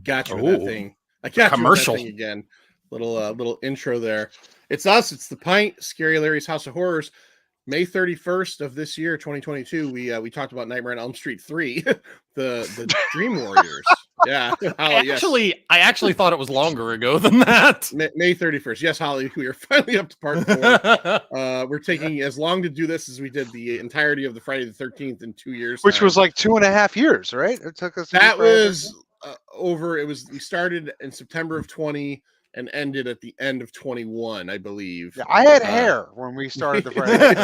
got you with that thing. I got commercial you with that thing again. Little intro there. It's us. It's the Pint. Scary Larry's House of Horrors. May 31st of this year, 2022. We talked about Nightmare on Elm Street 3, the Dream Warriors. Yeah, Holly, I actually thought it was longer ago than that. May 31st. Yes, Holly, we are finally up to part 4. We're taking as long to do this as we did the entirety of the Friday the 13th in 2 years. Which was like 2.5 years, right? It took us. That was we started in September of 20 and ended at the end of 21, I believe. Yeah, I had hair when we started the Friday.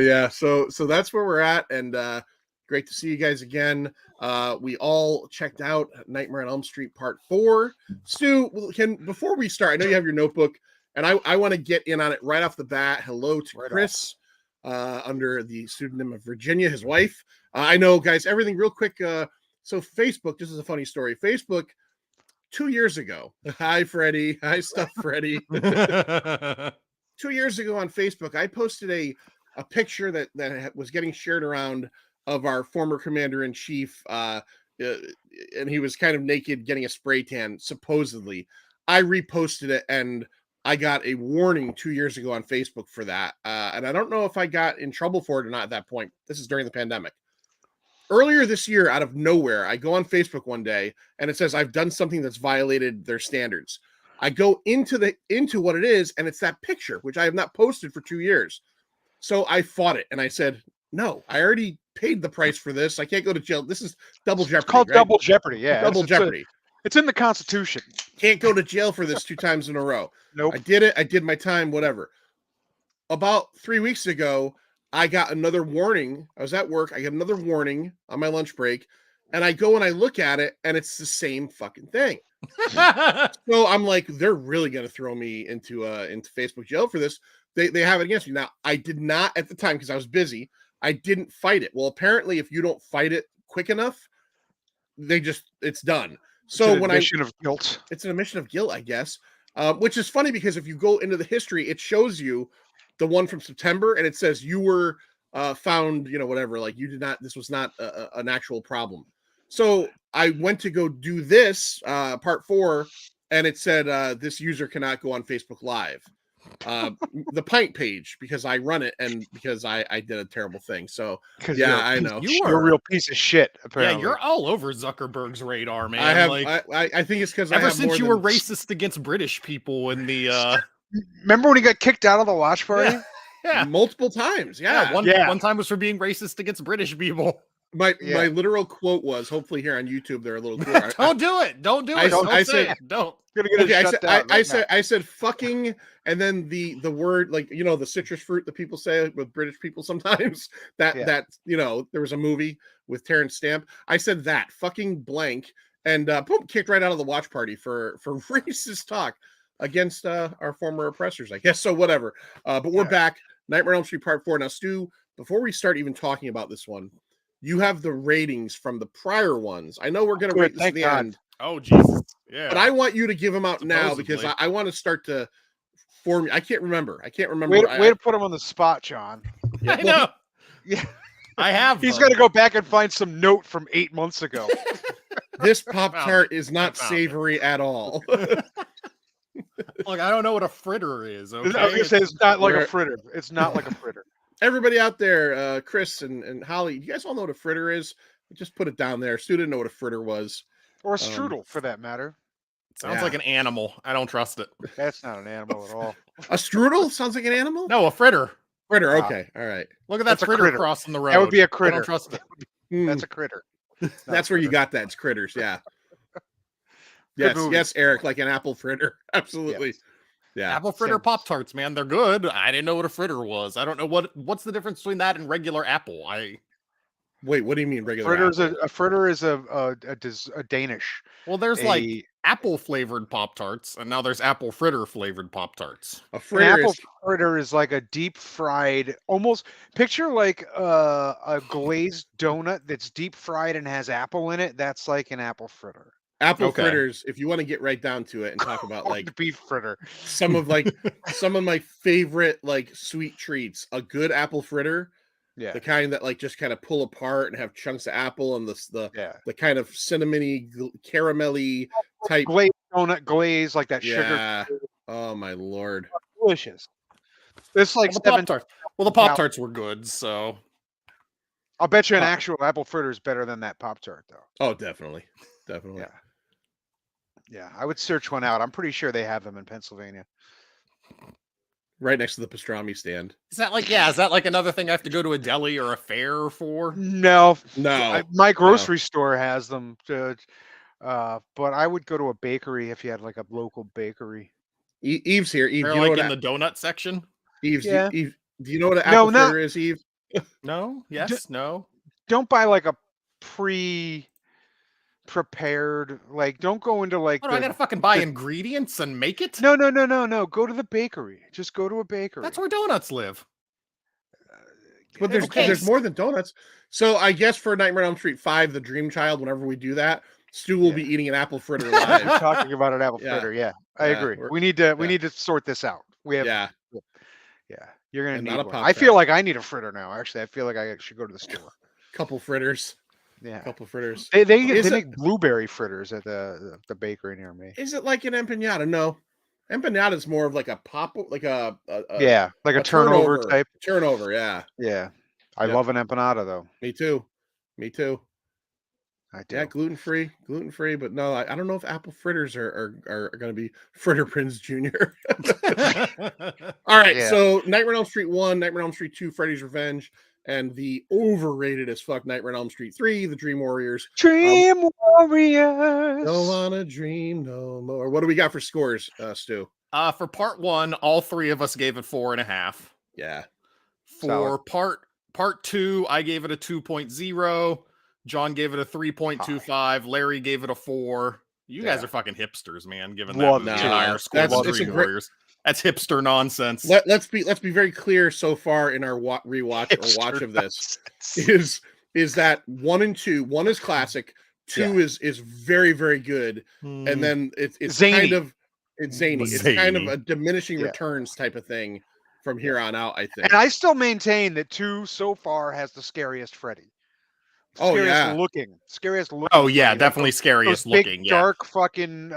Yeah, so that's where we're at, and great to see you guys again. We all checked out Nightmare on Elm Street Part 4. Stu, before we start, I know you have your notebook, and I want to get in on it right off the bat. Hello to Chris, under the pseudonym of Virginia, his wife. I know, guys, everything real quick. So Facebook, this is a funny story. Facebook, 2 years ago. Hi, Freddie. Hi, Stuff Freddie. 2 years ago on Facebook, I posted a picture that was getting shared around of our former commander-in-chief, and he was kind of naked getting a spray tan, supposedly. I reposted it, and I got a warning 2 years ago on Facebook for that. And I don't know if I got in trouble for it or not at that point. This is during the pandemic. Earlier this year, out of nowhere, I go on Facebook one day, and it says I've done something that's violated their standards. I go into what it is, and it's that picture, which I have not posted for 2 years. So I fought it, and I said, no, I already paid the price for this. I can't go to jail. This is double jeopardy. It's called right? double jeopardy, yeah. Double jeopardy. It's in the Constitution. Can't go to jail for this 2 times in a row. Nope. I did it. I did my time, whatever. About 3 weeks ago, I got another warning. I was at work. I get another warning on my lunch break, and I go and I look at it, and it's the same fucking thing. So I'm like, they're really going to throw me into Facebook jail for this. They have it against me. Now, I did not at the time because I was busy. I didn't fight it. Well, apparently, if you don't fight it quick enough, it's done. So it's an admission of guilt. It's an admission of guilt, I guess. Which is funny because if you go into the history, it shows you the one from September, and it says you were found, whatever, like you did not, this was not an actual problem. So I went to go do this, part 4, and it said, this user cannot go on Facebook Live. The Pint page, because I run it and because I did a terrible thing. So yeah, I know. You're a real piece of shit, apparently. Yeah, you're all over Zuckerberg's radar, man. I think it's because ever since you were racist against British people in the remember when he got kicked out of the watch party? Yeah. Multiple times. Yeah. One time was for being racist against British people. My literal quote was, hopefully here on YouTube they're a little clearer. Don't do it. Don't do it. Don't. I said fucking, and then the word, like, the citrus fruit that people say with British people sometimes, that there was a movie with Terrence Stamp. I said that fucking blank, and boom, kicked right out of the watch party for racist talk against our former oppressors, I guess. So whatever. But we're back. Nightmare on Elm Street Part 4. Now, Stu, before we start even talking about this one, you have the ratings from the prior ones. I know we're going to rate this at the end. Oh, Jesus. Yeah. But I want you to give them out now because I want to start to form. I can't remember. Way to put them on the spot, John. Yeah, I know. Yeah. I have. He's got to go back and find some note from 8 months ago. This Pop-Tart is not savory at all. Look, I don't know what a fritter is. Okay? I was going to say it's not like a fritter. It's not like a fritter. Everybody out there, Chris and Holly, you guys all know what a fritter is? Just put it down there. Stu didn't know what a fritter was. Or a strudel, for that matter. Sounds like an animal. I don't trust it. That's not an animal at all. A strudel sounds like an animal? No, a fritter. Fritter, okay. All right. Look at that fritter crossing the road. That would be a critter. I don't trust it. That's a critter. That's where you got that. It's critters, yeah. Yes, Eric, like an apple fritter. Absolutely. Yes. Yeah. Apple fritter Pop-Tarts, man. They're good. I didn't know what a fritter was. I don't know what's the difference between that and regular apple. Wait, what do you mean regular apple? A fritter is a Danish. Well, there's like apple flavored Pop-Tarts, and now there's apple fritter flavored Pop-Tarts. A fritter fritter is like a deep fried, almost picture like a glazed donut that's deep fried and has apple in it. That's like an apple fritter. Apple fritters, if you want to get right down to it and talk about like beef fritter, some of my favorite like sweet treats, a good apple fritter. Yeah. The kind that like just kind of pull apart and have chunks of apple and Yeah. the kind of cinnamony, caramelly type. Glazed donut glaze, like that sugar. Yeah. Oh my lord. Delicious. It's like Well, the 7. Pop Tarts. Well, the Pop Tarts were good, so I'll bet you an actual apple fritter is better than that Pop Tart, though. Oh, definitely. Definitely. Yeah. Yeah. I would search one out. I'm pretty sure they have them in Pennsylvania. Right next to the pastrami stand. is that like another thing I have to go to a deli or a fair for? No. No. My grocery store has them. But I would go to a bakery if you had like a local bakery. Eve's here. Eve, They're do you know like what in the donut section. Eve's, Yeah. Eve, do you know what an No, apple not- fritter is, Eve? No. Yes. No. Don't buy like a pre-prepared, like don't go into like What do I gotta fucking buy ingredients and make it? No. Go to the bakery. Just go to a bakery. That's where donuts live. But there's more than donuts. So I guess for Nightmare on Elm Street 5, the Dream Child, whenever we do that, Stu will be eating an apple fritter We're live. talking about an apple fritter. Yeah, I agree. We need to sort this out. We have Yeah. You're gonna And need not a one. Pop I feel Tart. like I need a fritter now. Actually, I feel like I should go to the store. Couple fritters. Yeah, Couple fritters. they Is it- make blueberry fritters at the bakery near me. Is it like an empanada? No. Empanada is more of like a pop, like a Yeah, like a turnover type. Turnover, yeah. Yeah, I Yep. love an empanada though. Me too. I do. Yeah, gluten free, but no, I don't know if apple fritters are going to be Fritter Prince Jr. All right, Yeah. so Nightmare on Elm Street 1, Nightmare on Elm Street 2, Freddy's Revenge, and the overrated as fuck Nightmare on Elm Street 3, The Dream Warriors. Dream Warriors. Don't wanna dream no more. What do we got for scores, Stu? For part 1, all 3 of us gave it 4.5. Yeah. For part 2, I gave it a 2.0. John gave it a 3.25. Larry gave it a 4. You guys are fucking hipsters, man. Giving Love that movie it. a higher score than It's a Dream great- Warriors. That's hipster nonsense. Let's be very clear so far in our rewatch or watch of this is that 1 and 2. 1 is classic, 2 is very, very good, and then it's Zany. kind of zany. It's kind of Zany. a diminishing returns type of thing from here on out, I think. And I still maintain that 2 so far has the scariest Freddy. Oh, yeah. Scariest looking. Oh yeah, Freddy. definitely Those scariest big, looking. Yeah, dark fucking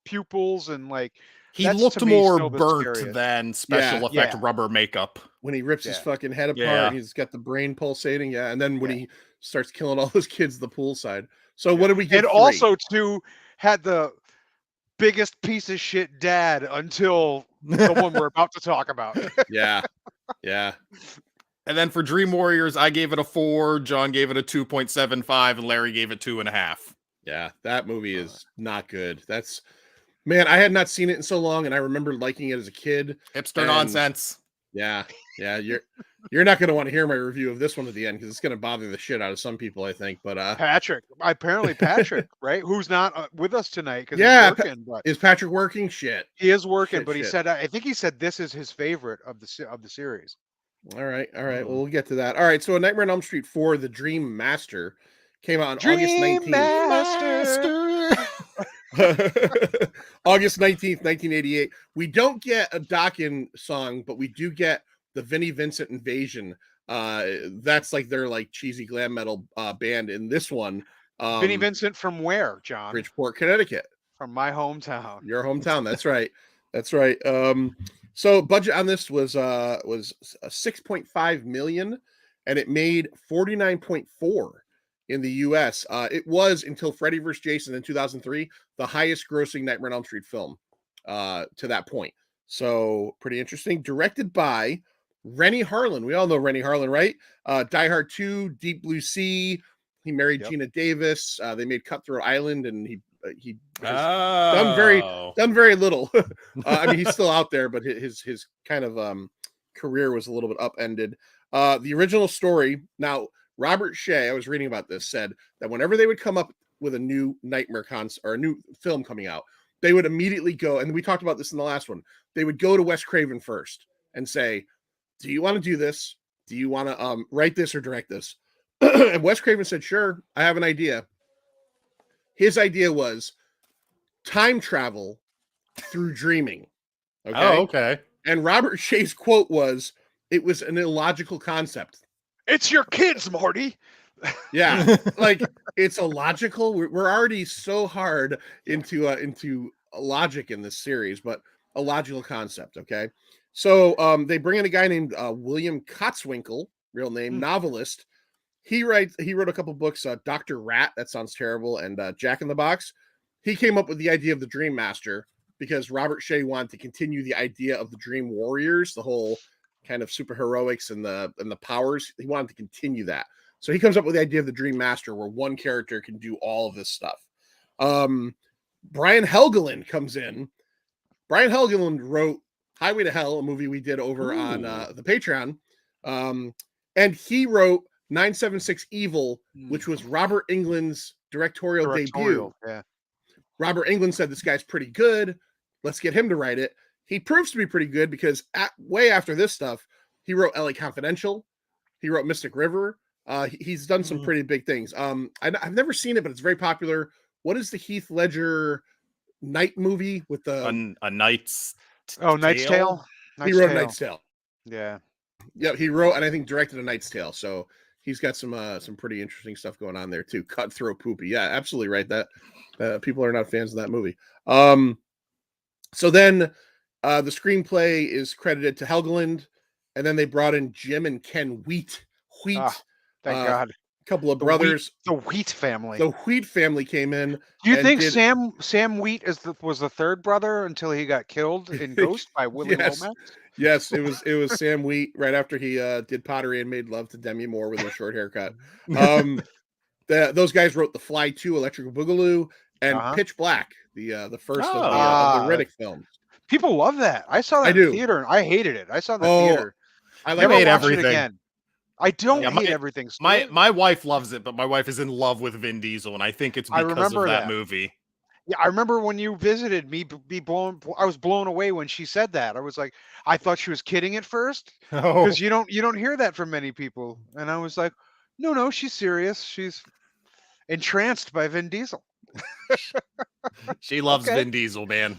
pupils and like he that's, looked to me, more still the burnt scariest. than special effect Yeah. rubber makeup. When he rips his Yeah. fucking head apart, Yeah. he's got the brain pulsating, and then when he starts killing all those kids at the poolside. So what did we get? And also 2 had the biggest piece of shit dad until the one we're about to talk about. yeah. And then for Dream Warriors, I gave it a 4. John gave it a 2.75, and Larry gave it 2.5. Yeah, that movie is not good. Man, I had not seen it in so long, and I remember liking it as a kid. Hipster And- nonsense. Yeah, you're not going to want to hear my review of this one at the end because it's going to bother the shit out of some people, I think. But Patrick, right? Who's not with us tonight because Yeah, he's working, but is Patrick working? Shit. he is working. Shit, But he shit. said, I think he said this is his favorite of the series. All right. Well, we'll get to that. All right. So, A Nightmare on Elm Street 4: The Dream Master came out on August 19th. August 19th, 1988. We don't get a Dokken song, but we do get the Vinnie Vincent Invasion. That's like their like cheesy glam metal band in this one. Vinnie Vincent from where, John? Bridgeport, Connecticut. From my hometown. Your hometown. That's right. That's right. So budget on this was 6.5 million, and it made 49.4 in the US. It was until Freddy vs. Jason in 2003 the highest grossing Nightmare on Elm Street film to that point. So pretty interesting. Directed by Rennie Harlan. We all know Rennie Harlan, right? Die Hard 2, Deep Blue Sea. He married Gina Davis. They made Cutthroat Island, and he has done very little. I mean, he's still out there, but his kind of career was a little bit upended. The original story. Now, Robert Shea, I was reading about this, said that whenever they would come up with a new Nightmare or a new film coming out, they would immediately go, and we talked about this in the last one. They would go to Wes Craven first and say, "Do you want to do this? Do you want to write this or direct this?" And Wes Craven said, "Sure, I have an idea." His idea was time travel through dreaming. Okay. Oh, okay. And Robert Shea's quote was, "It was an illogical concept." It's your kids, Marty. Yeah, like it's illogical. We're already so hard into logic in this series, but a logical concept. Okay, so they bring in a guy named William Kotzwinkle, real name, novelist. He wrote a couple books, Dr. Rat, that sounds terrible, and Jack in the Box. He came up with the idea of the Dream Master because Robert Shea wanted to continue the idea of the Dream Warriors, the whole kind of superheroics and the powers. He wanted to continue that. So he comes up with the idea of the Dream Master where one character can do all of this stuff. Brian Helgeland comes in. Brian Helgeland wrote Highway to Hell, a movie we did over on the Patreon. And he wrote 976 Evil, which was Robert Englund's directorial debut. Yeah. Robert Englund said, this guy's pretty good. Let's get him to write it. He proves to be pretty good because way after this stuff, he wrote LA Confidential. He wrote Mystic River. He's done some pretty big things. I've never seen it, but it's very popular. What is the Heath Ledger night movie with the a Knight's Knight's Tale? He wrote Knight's Tale. Yeah. Yeah, he wrote and I think directed A Knight's Tale. So he's got some pretty interesting stuff going on there too. Cutthroat Poopy. Yeah, absolutely right. That people are not fans of that movie. So then the screenplay is credited to Helgeland, and then they brought in Jim and Ken Wheat. Thank God. A couple of brothers. The Wheat family. The Wheat family came in. Do you think Sam Wheat was the third brother until he got killed in Ghost by Willie Lomax? Yes, it was Sam Wheat right after he did Pottery and made love to Demi Moore with a short haircut. Those guys wrote The Fly 2, Electric Boogaloo, and Pitch Black, the first of the Riddick films. People love that. I saw that in theater and I hated it. I saw the theater. I hate everything. Again. I don't hate everything. My wife loves it, but my wife is in love with Vin Diesel, and I think it's because of that movie. Yeah, I remember when you visited me, I was blown away when she said that. I was like, I thought she was kidding at first because you don't hear that from many people, and I was like, no, she's serious. She's entranced by Vin Diesel. She loves Vin Diesel, man.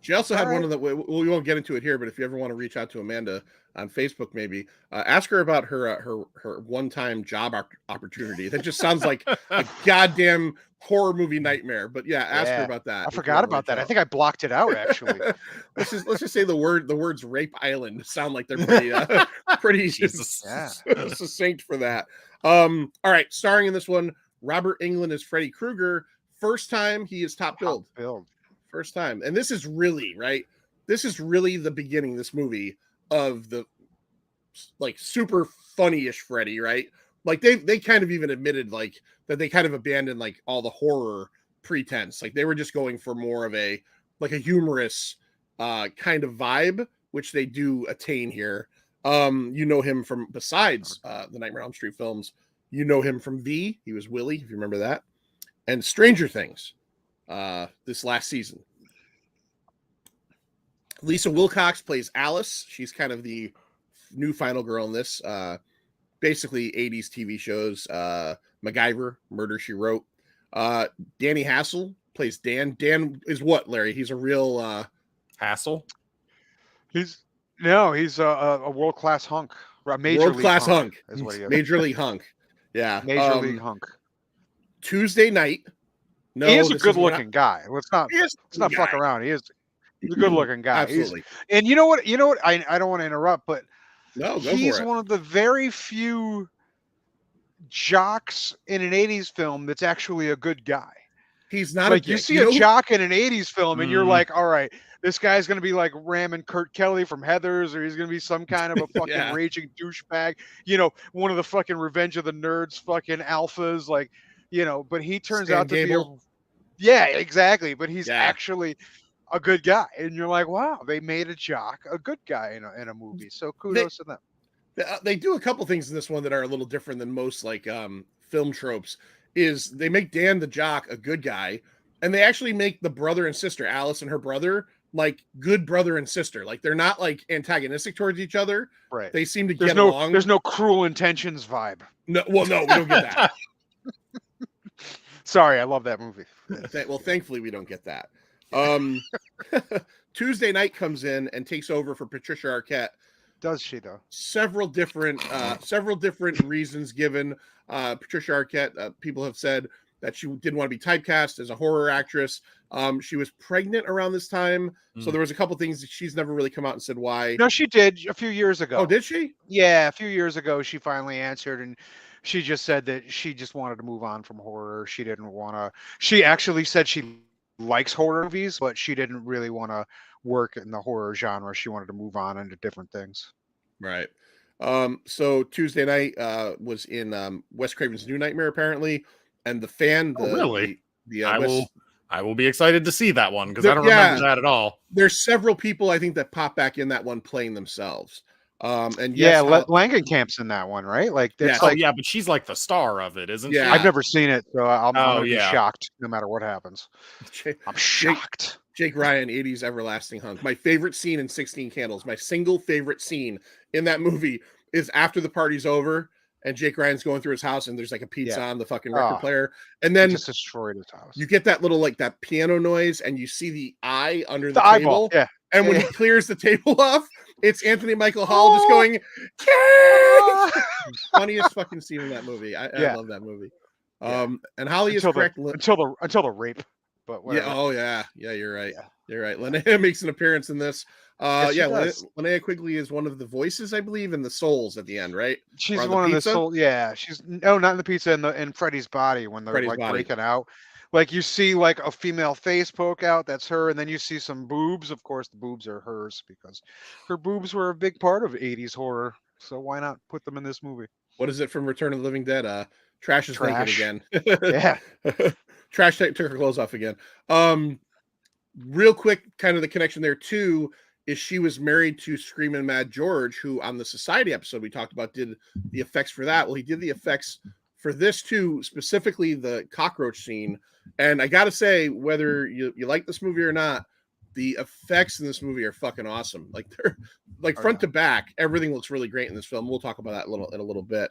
She also had one of the. We won't get into it here, but if you ever want to reach out to Amanda on Facebook, maybe ask her about her one-time job opportunity. That just sounds like a goddamn horror movie nightmare. But yeah, ask her about that. I forgot about that. I think I blocked it out actually. let's just say the words Rape Island sound like they're pretty succinct for that. All right, starring in this one, Robert Englund as Freddy Krueger. First time he is top billed. First time. And this is really, right? This is really the beginning, this movie, of the like super funny-ish Freddy, right? Like they kind of even admitted like that they kind of abandoned like all the horror pretense. Like they were just going for more of a humorous kind of vibe, which they do attain here. You know him from besides the Nightmare on Elm Street films. You know him from V. He was Willie, if you remember that. And Stranger Things. This last season. Lisa Wilcox plays Alice. She's kind of the new final girl in this. Basically 80s TV shows. MacGyver, Murder, She Wrote. Danny Hassel plays Dan. Dan is what, Larry? He's a real Hassel? He's a world-class hunk. World-class hunk. Is what he is. Major League hunk. Yeah. Major League hunk. Tuesday night. No, he is a good-looking guy. Let's not fuck around. He's a good-looking guy. Absolutely. And you know what? I don't want to interrupt, but he's one of the very few jocks in an 80s film that's actually a good guy. He's not like you see a jock in an 80s film, and you're like, all right, this guy's gonna be like ramming Kurt Kelly from Heathers, or he's gonna be some kind of a fucking raging douchebag. One of the fucking Revenge of the Nerds fucking alphas, like. But he turns out to be exactly. But he's actually a good guy, and you're like, wow, they made a jock a good guy in a movie. So kudos to them. They do a couple things in this one that are a little different than most like film tropes. Is they make Dan the jock a good guy, and they actually make the brother and sister, Alice and her brother, like good brother and sister. Like they're not like antagonistic towards each other. Right. They seem to get along. There's no Cruel Intentions vibe. No, we don't get that. Sorry, I love that movie. Well, thankfully we don't get that. Tuesday night comes in and takes over for Patricia Arquette. Does she though? Several different reasons given. Patricia Arquette, people have said that she didn't want to be typecast as a horror actress. She was pregnant around this time, so there was a couple things that she's never really come out and said why. No, she did a few years ago. Oh, did she? Yeah, a few years ago, she finally answered, and she just said that she just wanted to move on from horror. She didn't want to. She actually said she likes horror movies, but she didn't really want to work in the horror genre. She wanted to move on into different things. Right. So Tuesday night was in Wes Craven's New Nightmare apparently, and the fan. Really? The I will be excited to see that one because I don't remember that at all. There's several people I think that pop back in that one playing themselves. And yeah, Langenkamp's in that one, right? Like that's like but she's like the star of it, isn't she? Yeah. I've never seen it, so I'm gonna be shocked no matter what happens. I'm shocked. Jake Ryan, 80s Everlasting Hunk. My favorite scene in 16 Candles, my single favorite scene in that movie is after the party's over and Jake Ryan's going through his house and there's like a pizza on the fucking record player. And then just destroyed his house. You get that little like that piano noise and you see the eye under the eyeball. table. Yeah. And when he clears the table off, it's Anthony Michael Hall just going, funniest fucking scene in that movie. I love that movie. And Holly is correct until the rape. But whatever. Yeah, you're right. Yeah. You're right. Linnea makes an appearance in this. Linnea Quigley is one of the voices, I believe, in the Souls at the end, right? She's one of the Souls. Yeah, she's not in the pizza, in Freddy's body when they're breaking out. Like you see like a female face poke out, that's her, and then you see some boobs. Of course, the boobs are hers because her boobs were a big part of 80s horror. So why not put them in this movie? What is it from Return of the Living Dead? Trash is naked again. Yeah. Trash took her clothes off again. Real quick, kind of the connection there too is she was married to Screamin' Mad George, who on the Society episode we talked about did the effects for that. Well, he did the effects for this too, specifically the cockroach scene. And I gotta say, whether you like this movie or not, the effects in this movie are fucking awesome. Like they're like front to back, everything looks really great in this film. We'll talk about that in a little bit.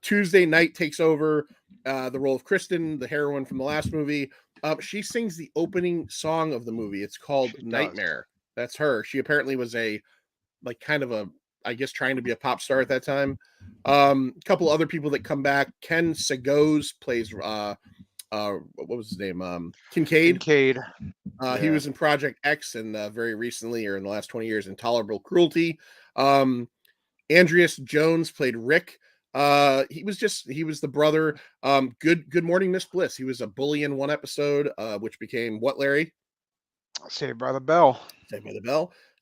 Tuesday Night takes over the role of Kristen, the heroine from the last movie. She sings the opening song of the movie. It's called Nightmare. That's her. She apparently was I guess trying to be a pop star at that time. A couple other people that come back. Ken Sagoes plays what was his name? Kincaid. He was in Project X and very recently, or in the last 20 years, Intolerable Cruelty. Andreas Jones played Rick. He was the brother. Good Morning Miss Bliss. He was a bully in one episode, which became what, Larry? Saved by the Bell.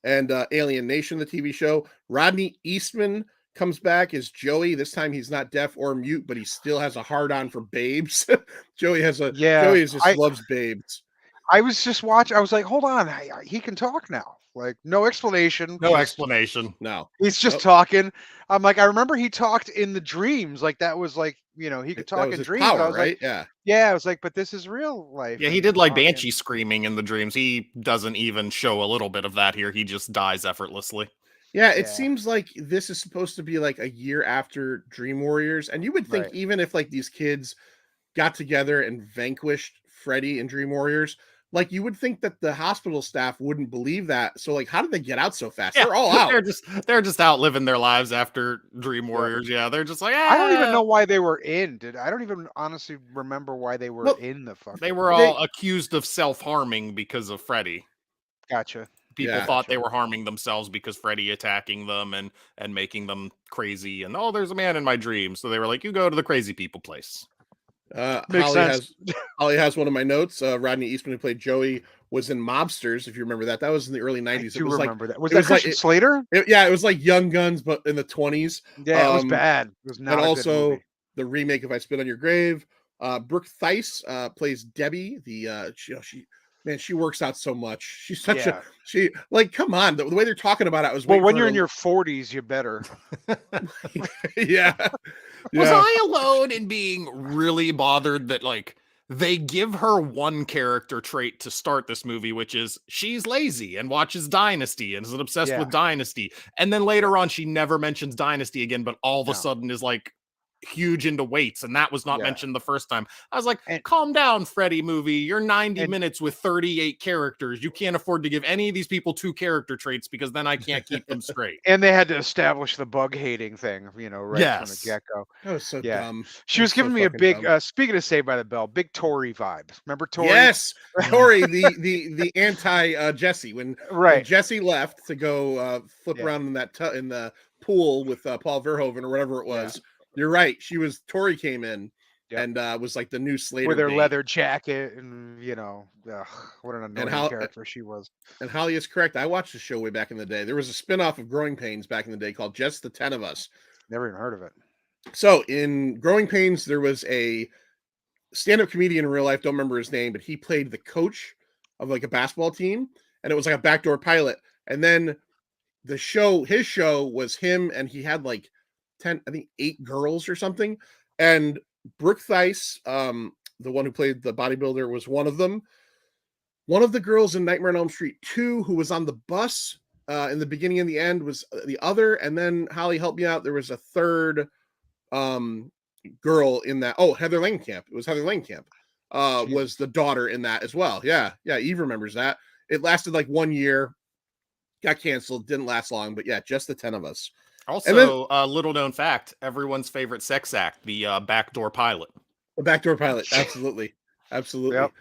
And Alien Nation, the TV show. Rodney Eastman comes back as Joey. This time he's not deaf or mute, but he still has a hard-on for babes. Joey loves babes. I was just watching. I was like, hold on, he can talk now. Like no explanation. No. He's just talking. I'm like, I remember he talked in the dreams. Like that was like, he could talk in dreams. Power, I was right? Like, yeah. I was like, but this is real life. Yeah, he did like Banshee screaming in the dreams. He doesn't even show a little bit of that here. He just dies effortlessly. Yeah, it seems like this is supposed to be like a year after Dream Warriors. And you would think even if like these kids got together and vanquished Freddy and Dream Warriors, like you would think that the hospital staff wouldn't believe that. So like, how did they get out so fast? Yeah, they're all out. They're just out living their lives after Dream Warriors. Yeah, they're just like, I don't even know why they were in. I don't even honestly remember why they were in the fucking. They were all accused of self-harming because of Freddy. Gotcha. People thought they were harming themselves because Freddy attacking them and making them crazy. And there's a man in my dream. So they were like, you go to the crazy people place. Holly has one of my notes. Rodney Eastman, who played Joey, was in Mobsters. If you remember that was in the early 90s. I do remember that. Was that Christian Slater? It was like Young Guns, but in the 20s. Yeah, it was bad. It was not. And a also good movie. The remake of I Spit on Your Grave. Brooke Theiss plays Debbie. She works out so much. She's such come on. The way they're talking about it, when you're in your 40s, you better. Yeah. Was I alone in being really bothered that like they give her one character trait to start this movie, which is she's lazy and watches Dynasty and is obsessed with Dynasty, and then later on she never mentions Dynasty again, but all of a sudden is like huge into weights, and that was not Yeah. mentioned the first time. I was like, And- calm down, Freddy movie. You're 90 And- minutes with 38 characters. You can't afford to give any of these people 2 character traits because then I can't keep them straight. And they had to establish the bug hating thing, right from the Yes. get-go. That was so Yeah. dumb. She That was giving so me a fucking big, dumb. speaking of Saved by the Bell, big Tori vibes. Remember Tori? Yes, Tori, the anti Jesse when Right. Jesse left to go flip Yeah. around in in the pool with Paul Verhoeven or whatever it was. You're right. Tori came in and was like the new Slater With her bait. leather jacket and, what an annoying character she was. And Holly is correct. I watched the show way back in the day. There was a spinoff of Growing Pains back in the day called Just the 10 of Us. Never even heard of it. So in Growing Pains, there was a stand-up comedian in real life, don't remember his name, but he played the coach of like a basketball team, and it was like a backdoor pilot. And then his show was him, and he had like 8 girls or something. And Brooke Thice, the one who played the bodybuilder, was one of them. One of the girls in Nightmare on Elm Street 2, who was on the bus in the beginning and the end, was the other. And then Holly, help me out. There was a third girl in that. Oh, Heather Langenkamp. It was Heather Langenkamp. Was the daughter in that as well. Yeah. Eve remembers that. It lasted like 1 year, got canceled, didn't last long, but yeah, just the 10 of us. Also, little known fact, everyone's favorite sex act, the backdoor pilot. The backdoor pilot, absolutely. Yep.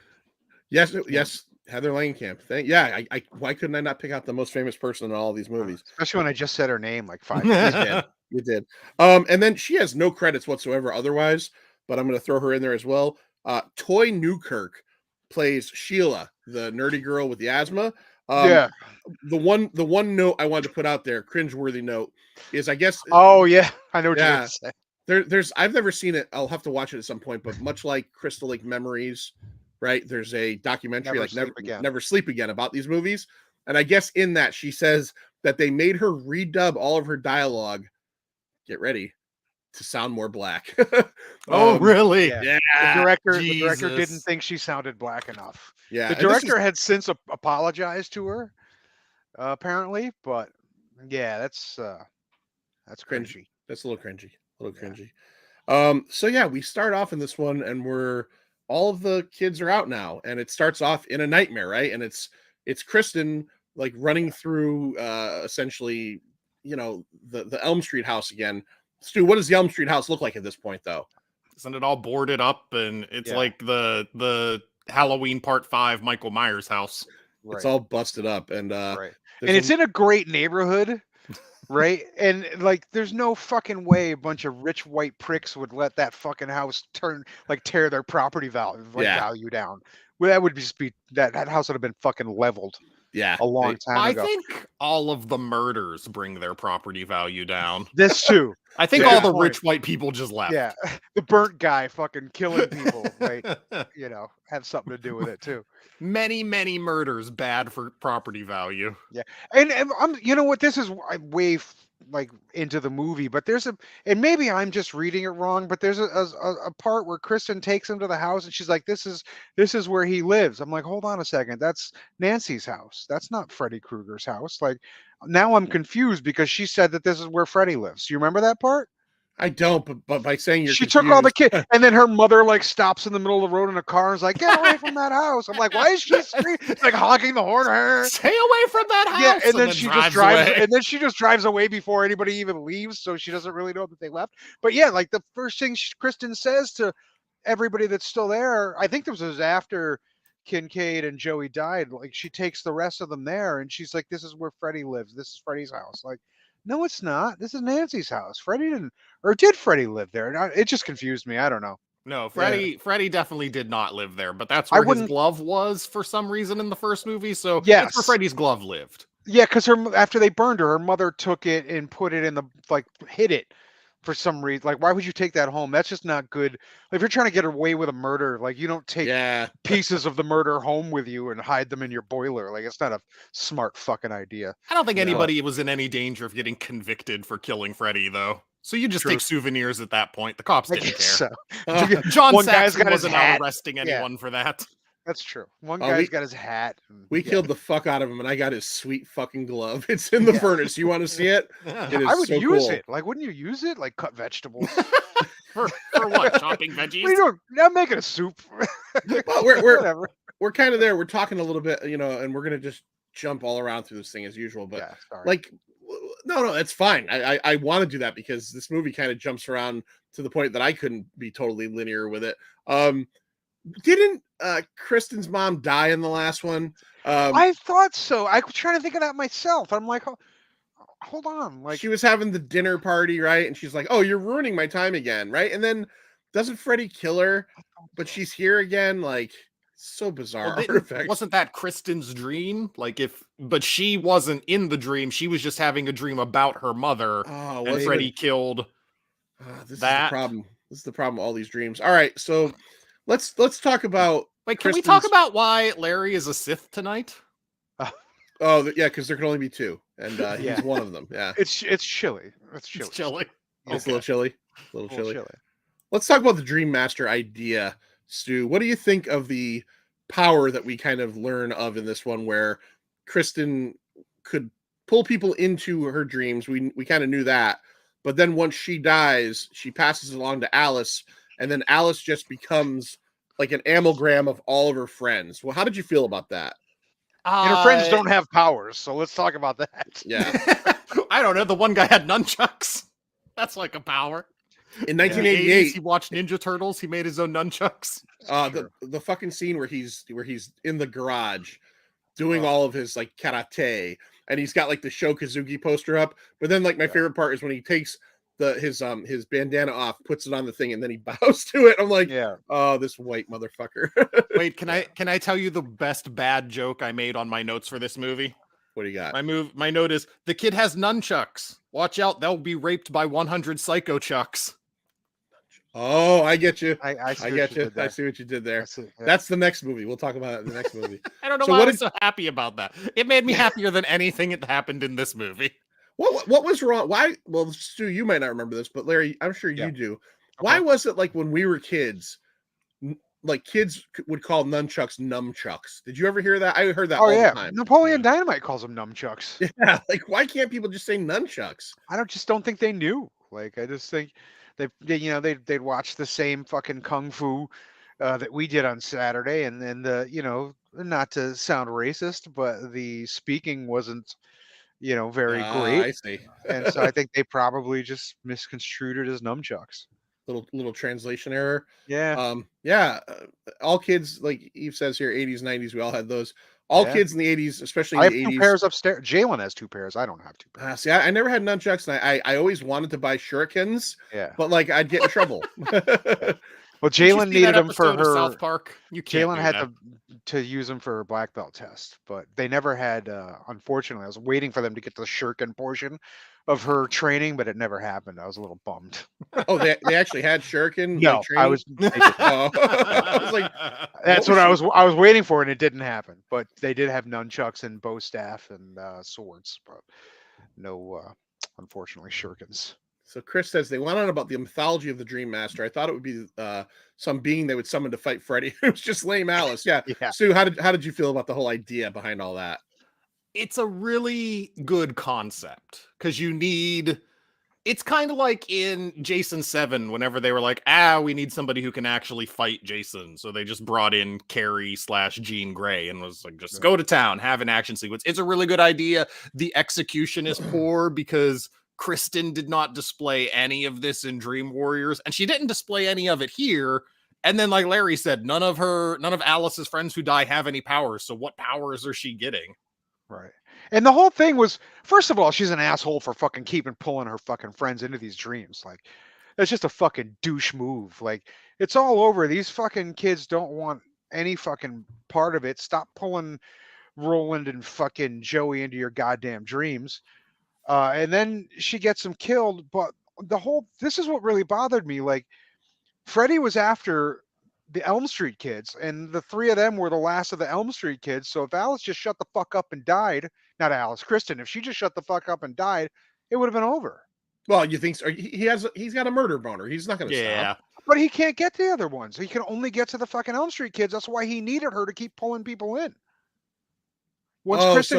Yes, Heather Langenkamp. Why couldn't I not pick out the most famous person in all of these movies? Especially when I just said her name like 5 times. You did. And then she has no credits whatsoever otherwise, but I'm going to throw her in there as well. Toy Newkirk plays Sheila, the nerdy girl with the asthma. The one note I wanted to put out there, cringeworthy note, is I guess. Oh yeah, I know what you're going to say. There's I've never seen it. I'll have to watch it at some point. But much like Crystal Lake Memories, right? There's a documentary Never Sleep Again about these movies, and I guess in that she says that they made her redub all of her dialogue. Get ready to sound more black. Oh, really? Yeah. The director didn't think she sounded black enough. Yeah. The director had since apologized to her, apparently, but yeah, that's cringy. That's a little cringy. So yeah, we start off in this one, and all of the kids are out now, and it starts off in a nightmare, right? And it's Kristen like running through essentially, the Elm Street house again. Stu, what does the Elm Street house look like at this point, though? Isn't it all boarded up? And it's like the Halloween Part 5 Michael Myers house. Right. It's all busted up, and and it's in a great neighborhood, right? And like, there's no fucking way a bunch of rich white pricks would let that fucking house tear their property value down. Well, that would just be that house would have been fucking leveled. Yeah, a long time ago. I think all of the murders bring their property value down. This too. I think all the rich white people just left. Yeah, the burnt guy fucking killing people, right? Have something to do with it too. Many murders bad for property value. Yeah, and I'm, what, this is way into the movie, but and maybe I'm just reading it wrong, but there's a part where Kristen takes him to the house and she's like, this is where he lives. I'm like, hold on a second, that's Nancy's house. That's not Freddy Krueger's house. Like, now I'm confused because she said that this is where Freddy lives. You remember that part? I don't, but by saying you're she took all the kids, and then her mother stops in the middle of the road in a car and is like, get away from that house. I'm like, why is she screaming, honking the horn? Stay away from that house. Yeah, and then she just drives away before anybody even leaves, so she doesn't really know that they left. But yeah, like the first thing Kristen says to everybody that's still there, I think this was after Kincaid and Joey died, like she takes the rest of them there and she's like, this is where Freddy lives. This is Freddy's house. Like, no, it's not. This is Nancy's house. Did Freddy live there? It just confused me. I don't know. No, Freddy definitely did not live there, but that's where his glove was for some reason in the first movie. So that's where Freddy's glove lived. Yeah, because after they burned her mother took it and put it in the hid it for some reason. Like, why would you take that home? That's just not good. If you're trying to get away with a murder, like, you don't take pieces of the murder home with you and hide them in your boiler. Like, it's not a smart fucking idea. I don't think anybody was in any danger of getting convicted for killing Freddy, though. So you just take souvenirs at that point. The cops didn't care. So. John Saxon wasn't out arresting anyone for that. That's true. One guy's got his hat. We killed the fuck out of him, and I got his sweet fucking glove. It's in the furnace. You want to see it? I would use it. Like, wouldn't you use it? Like, cut vegetables. For what? Chopping veggies? What are you doing? I'm making a soup. Well, Whatever. we're kind of there. We're talking a little bit, and we're gonna just jump all around through this thing as usual. But Yeah, sorry. like, no, it's fine. I want to do that because this movie kind of jumps around to the point that I couldn't be totally linear with it. Didn't Kristen's mom die in the last one? I thought so. I was trying to think of that myself. I'm like, hold on. Like, she was having the dinner party, right? And she's like, "Oh, you're ruining my time again," right? And then doesn't Freddy kill her? But she's here again. Like, so bizarre. Well, wasn't that Kristen's dream? But she wasn't in the dream. She was just having a dream about her mother. Oh, and Freddy killed this that. Is the problem. This is the problem. All these dreams. All right, so let's talk about. Wait, can we talk about why Larry is a Sith tonight? Oh, yeah, because there can only be two, and he's one of them. Yeah, it's chilly. It's chilly. It's okay. a little chilly. A little chilly. Let's talk about the Dream Master idea, Stu. What do you think of the power that we kind of learn of in this one, where Kristen could pull people into her dreams? We kind of knew that, but then once she dies, she passes it along to Alice, and then Alice just becomes like an amalgam of all of her friends. Well, how did you feel about that? And her friends don't have powers, so let's talk about that. Yeah. I don't know. The one guy had nunchucks. That's like a power. In 1988, he watched Ninja Turtles. He made his own nunchucks. The fucking scene where he's in the garage doing all of his like karate, and he's got like the Sho Kazuki poster up. But then like my favorite part is when he takes his bandana off, puts it on the thing, and then he bows to it. I'm like, oh, this white motherfucker. Wait, can I tell you the best bad joke I made on my notes for this movie? What do you got? My note is, the kid has nunchucks. Watch out, they'll be raped by 100 psycho chucks. Oh, I get you. I get you. I see what you did there. See, yeah. That's the next movie. We'll talk about it in the next movie. I don't know why I was so happy about that. It made me happier than anything that happened in this movie. What was wrong? Why? Well, Stu, you might not remember this, but Larry, I'm sure you do. Okay. Why was it like when we were kids, like kids would call nunchucks numchucks? Did you ever hear that? I heard that all the time. Napoleon Dynamite calls them numchucks. Yeah, like why can't people just say nunchucks? I don't think they knew. Like I just think they'd watch the same fucking kung fu that we did on Saturday, and then not to sound racist, but the speaking wasn't very great. I see. And so I think they probably just misconstrued it as nunchucks. Little translation error. Yeah. All kids, like Eve says here, 80s, 90s, we all had those. All kids in the 80s, especially in the 80s. I have 2 pairs upstairs. Jalen has 2 pairs. I don't have 2 pairs. See, I never had nunchucks, and I always wanted to buy shurikens. Yeah. But like I'd get in trouble. Well, Jalen needed them for her South Park. Jalen had to use them for her black belt test, but they never had. Unfortunately, I was waiting for them to get to the shuriken portion of her training, but it never happened. I was a little bummed. Oh, they actually had shuriken. No, I was. I was like, that's what I was waiting for, and it didn't happen. But they did have nunchucks and bow staff and swords, but no, unfortunately, shurikens. So Chris says they went on about the mythology of the Dream Master. I thought it would be some being they would summon to fight Freddy. It was just lame Alice. Yeah. Sue, how did you feel about the whole idea behind all that? It's a really good concept because it's kind of like in Jason 7, whenever they were like, we need somebody who can actually fight Jason. So they just brought in Carrie/Jean Grey and was like, just go to town, have an action sequence. It's a really good idea. The execution is poor because Kristen did not display any of this in Dream Warriors, and she didn't display any of it here. And then, like Larry said, none of Alice's friends who die have any powers. So what powers are she getting? Right. And the whole thing was, first of all, she's an asshole for fucking pulling her fucking friends into these dreams. Like, that's just a fucking douche move. Like, it's all over. These fucking kids don't want any fucking part of it. Stop pulling Roland and fucking Joey into your goddamn dreams. And then she gets them killed. But this is what really bothered me. Like, Freddy was after the Elm Street kids, and the 3 of them were the last of the Elm Street kids. So if Alice just shut the fuck up and died, not Alice, Kristen, if she just shut the fuck up and died, it would have been over. Well, you think so? He's got a murder boner. He's not going to stop. But he can't get to the other ones. He can only get to the fucking Elm Street kids. That's why he needed her to keep pulling people in. Once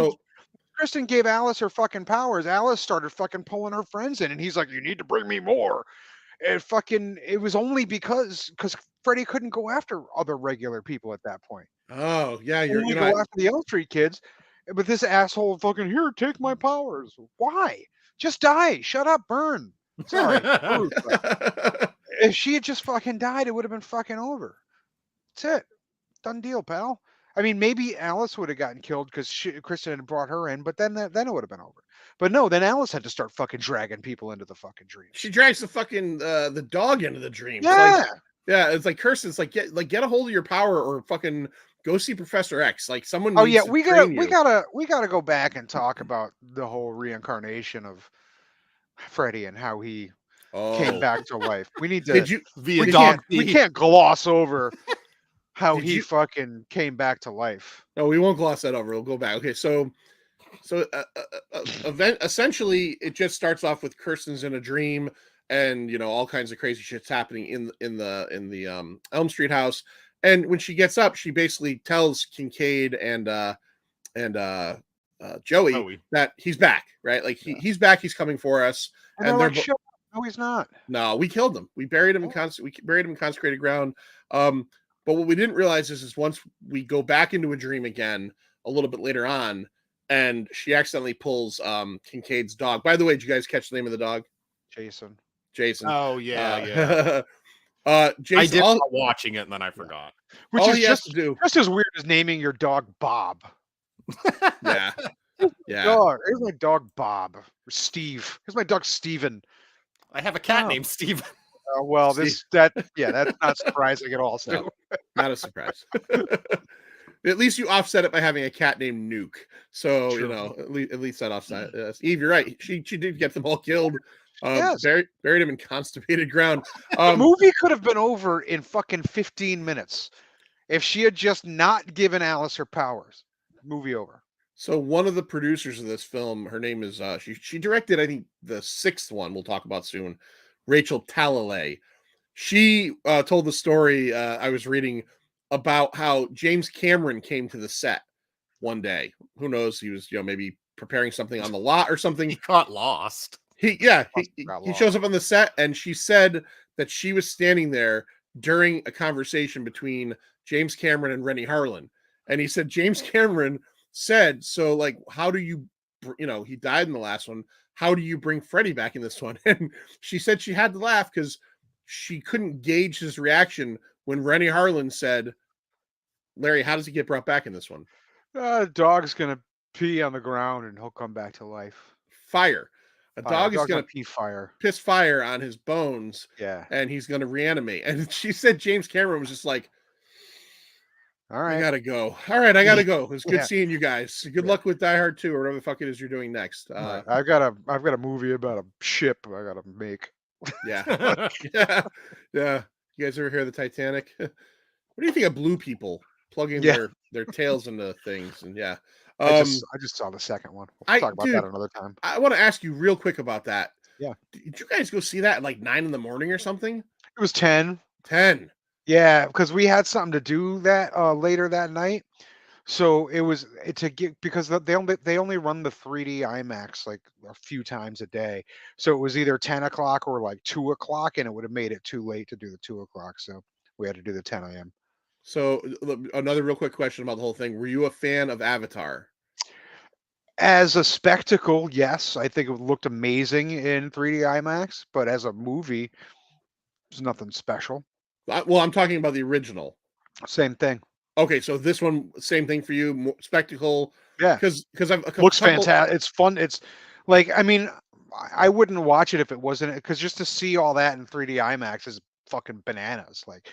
Kristen gave Alice her fucking powers, Alice started fucking pulling her friends in, and he's like, you need to bring me more. it was only because Freddy couldn't go after other regular people at that point. Oh yeah, Only go after the Elm Street kids. But this asshole fucking here, take my powers. Why? Just die. Shut up. Burn. Sorry. Rude, but if she had just fucking died, it would have been fucking over. That's it. Done deal, pal. I mean, maybe Alice would have gotten killed because Kristen had brought her in, but then it would have been over. But no, then Alice had to start fucking dragging people into the fucking dream. She drags the fucking the dog into the dream. Yeah. It's like Kirsten's like get a hold of your power or fucking go see Professor X. Like someone. Oh yeah, we gotta go back and talk about the whole reincarnation of Freddy and how he came back to life. We need to. We can't gloss over how he fucking came back to life. No, we won't gloss that over. We'll go back. Okay, so essentially, it just starts off with Kirsten's in a dream, and all kinds of crazy shit's happening in the Elm Street house. And when she gets up, she basically tells Kincaid and Joey that he's back, right? Like he's back. He's coming for us. And they're like, no, he's not. No, we killed him. We buried him in consecrated ground. But what we didn't realize is once we go back into a dream again a little bit later on, and she accidentally pulls Kincaid's dog. By the way, did you guys catch the name of the dog? Jason. Oh yeah. Jason, I did start watching it and then I forgot. Which is just as weird as naming your dog Bob. Yeah. Here's my dog Bob. Or Steve. Here's my dog Steven. I have a cat named Steven. Well, that's not surprising at all. So not a surprise. At least you offset it by having a cat named Nuke. So true. At least that offset. Eve, you're right. She did get them all killed. Yes. Buried him in constipated ground. The movie could have been over in fucking 15 minutes if she had just not given Alice her powers. Movie over. So one of the producers of this film, her name is she directed, I think, the 6th one we'll talk about soon, Rachel Talalay. She told the story I was reading about how James Cameron came to the set one day. Who knows? He was maybe preparing something on the lot or something. He got lost. He shows up on the set, and she said that she was standing there during a conversation between James Cameron and Rennie Harlan. And he said, James Cameron said, so like, how do you, he died in the last one. How do you bring Freddy back in this one? And she said she had to laugh because she couldn't gauge his reaction when Rennie Harlan said, Larry, how does he get brought back in this one? Dog's going to pee on the ground and he'll come back to life. Fire. A dog is going to piss fire on his bones. Yeah. And he's going to reanimate. And she said James Cameron was just like, all right, I gotta go. All right, I gotta go. It was good seeing you guys. Good luck with Die Hard 2 or whatever the fuck it is you're doing next. I've got a movie about a ship I gotta make. Yeah. Yeah. You guys ever hear of the Titanic? What do you think of blue people plugging their tails into things? And I just saw the second one. We'll talk about that another time. I want to ask you real quick about that. Yeah. Did you guys go see that at like 9 a.m. or something? It was 10. 10. Yeah, because we had something to do that later that night. So because they only run the 3D IMAX like a few times a day. So it was either 10 o'clock or like 2 o'clock, and it would have made it too late to do the 2 o'clock. So we had to do the 10 a.m. So another real quick question about the whole thing. Were you a fan of Avatar? As a spectacle, yes. I think it looked amazing in 3D IMAX, but as a movie, there's nothing special. Well, I'm talking about the original. Same thing. Okay, so this one, same thing for you, more spectacle. Yeah, because looks fantastic. It's fun. It's like, I mean, I wouldn't watch it if it wasn't, because just to see all that in 3D IMAX is fucking bananas. Like,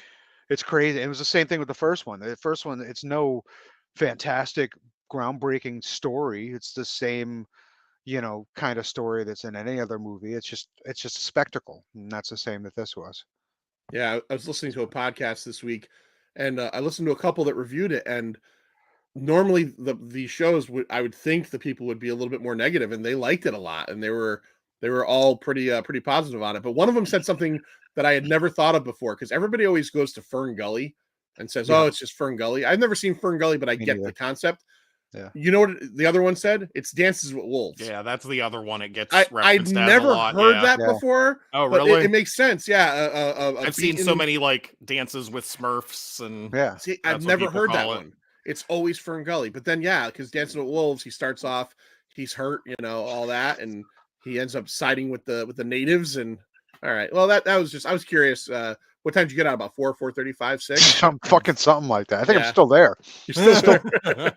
it's crazy. It was the same thing with the first one. The first one, it's no fantastic, groundbreaking story. It's the same, kind of story that's in any other movie. It's just a spectacle, and that's the same that this was. Yeah, I was listening to a podcast this week, and I listened to a couple that reviewed it. And normally, the shows I would think the people would be a little bit more negative, and they liked it a lot, and they were all pretty positive on it. But one of them said something that I had never thought of before, because everybody always goes to Fern Gully and says, "Oh, it's just Fern Gully." I've never seen Fern Gully, but I get the concept. You know what the other one said? It's Dances with Wolves. Yeah, that's the other one. It gets I'd referenced as a never lot. heard yeah. that before. Oh, but really? It makes sense. Yeah. I've seen so many like dances with Smurfs and See, that's I've what never people heard that call it. one. It's always Fern Gully. But then, yeah, because Dancing with Wolves, he starts off, he's hurt, all that, and he ends up siding with the natives. And all right, well, that was just, I was curious. What time did you get out? About 4:35, 6? Some fucking something like that. I think I'm Yeah. still there. You're still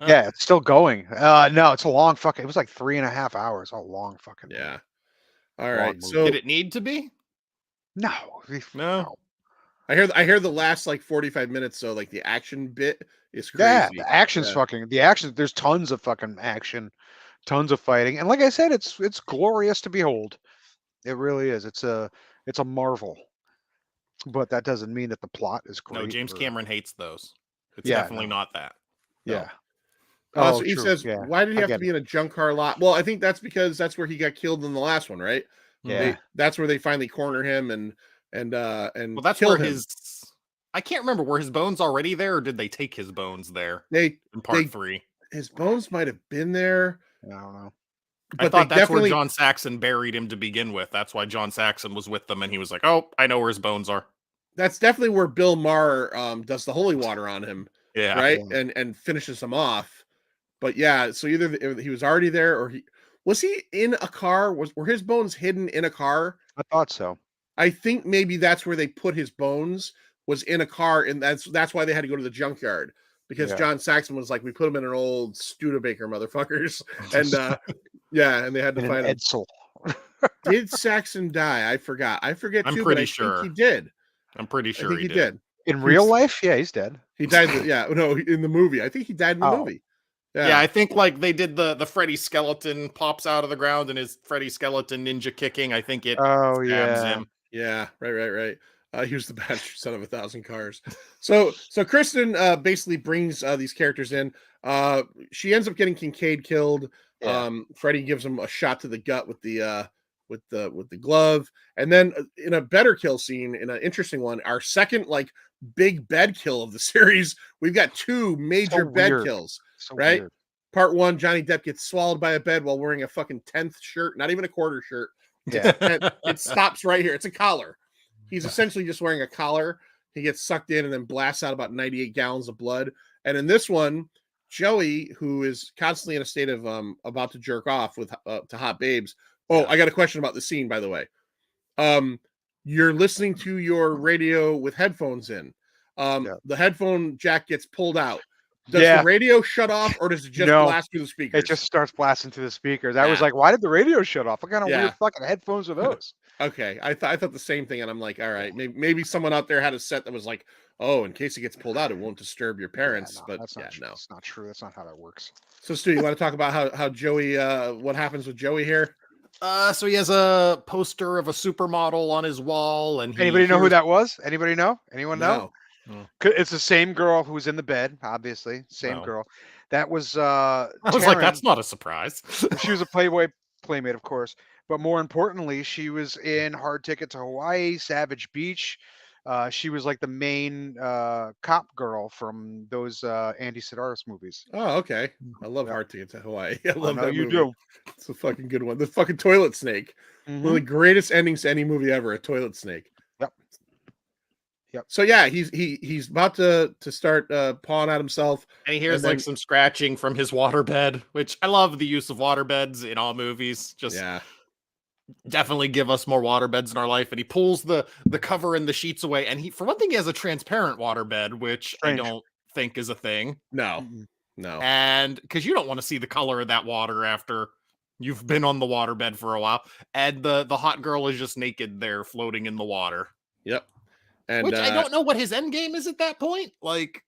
Yeah, it's still going. No, it's a long fucking. It was like 3.5 hours. A long fucking. Yeah. All Long right. movie. So Did it need to be? No. No. I hear the last like 45 minutes. So like the action bit is crazy. Yeah, the action's fucking. The action. There's tons of fucking action, tons of fighting, and like I said, it's glorious to behold. It really is. It's a marvel. But that doesn't mean that the plot is great. No, James or- Cameron hates those. It's Yeah, definitely not that. Yeah. So he true. says, Yeah, why did he I have to get be in a junk car lot? Well, I think that's because that's where he got killed in the last one, right? Yeah. That's where they finally corner him and Well, that's kill where him. I can't remember, were his bones already there or did they take his bones there They in part 3? his bones might have been there. I don't know. But I thought they that's definitely where John Saxon buried him to begin with. That's why John Saxon was with them and he was like, "Oh, I know where his bones are." that's definitely where Bill Maher does the holy water on him, Yeah. right? Yeah. And finishes him off. But yeah, so either he was already there or was he in a car? Were his bones hidden in a car? I thought so. I think maybe that's where they put his bones, was in a car, and that's why they had to go to the junkyard, because Yeah. John Saxon was like, we put him in an old Studebaker, motherfuckers, and and they had to In find an him. Edsel. Did Saxon die? I forget I'm too, but pretty I sure. think he did. I'm pretty I sure think he he did. In real life? Yeah, he's dead. He died. In the movie. I think he died in the Oh. movie. Yeah, I think like they did the Freddy skeleton pops out of the ground and his Freddy skeleton ninja kicking. I think it Oh, stabs yeah. him. Yeah, right. He was the bastard son of 1,000 cars. So Kristen basically brings these characters in. She ends up getting Kincaid killed. Yeah. Freddy gives him a shot to the gut with the glove, and then in a better kill scene, in an interesting one, our second like big bed kill of the series, we've got 2 major bed weird. kills. So Right? weird. Part 1, Johnny Depp gets swallowed by a bed while wearing a fucking 10th shirt, not even a quarter shirt. Yeah. It stops right here. It's a collar. He's essentially just wearing a collar. He gets sucked in and then blasts out about 98 gallons of blood. And in this one, Joey, who is constantly in a state of about to jerk off with to hot babes. Oh, I got a question about the scene, by the way. You're listening to your radio with headphones in. The headphone jack gets pulled out. Does the radio shut off, or does it just blast through the speakers? It just starts blasting through the speakers. I was Yeah. like, why did the radio shut off? What kind of Yeah. weird fucking headphones are those? Okay, I thought the same thing, and I'm like, all right, maybe someone out there had a set that was like, oh, in case it gets pulled out, it won't disturb your parents. Yeah, no, but that's not true. no. It's not true. That's not how that works. So, Stu, you want to talk about how Joey, what happens with Joey here? So he has a poster of a supermodel on his wall, and Anybody know who that was? Anybody know? Anyone know? No. It's the same girl who's in the bed, obviously. Same No. girl. That was I was like, that's not a surprise. She was a Playboy playmate, of course. But more importantly, she was in Hard Ticket to Hawaii, Savage Beach. She was like the main cop girl from those Andy Sidaris movies. Oh, okay. I love Hard Ticket to Hawaii. I love that you movie. do. It's a fucking good one. The fucking toilet snake. One of the greatest endings to any movie ever. A toilet snake. Yep. So yeah, he's about to start pawing at himself, and he hears like some scratching from his waterbed, which I love the use of waterbeds in all movies. Just definitely give us more waterbeds in our life. And he pulls the cover and the sheets away, and for one thing, he has a transparent waterbed, which I don't think is a thing. No. And because you don't want to see the color of that water after you've been on the waterbed for a while, and the hot girl is just naked there floating in the water. Yep. And which I don't know what his end game is at that point. Like,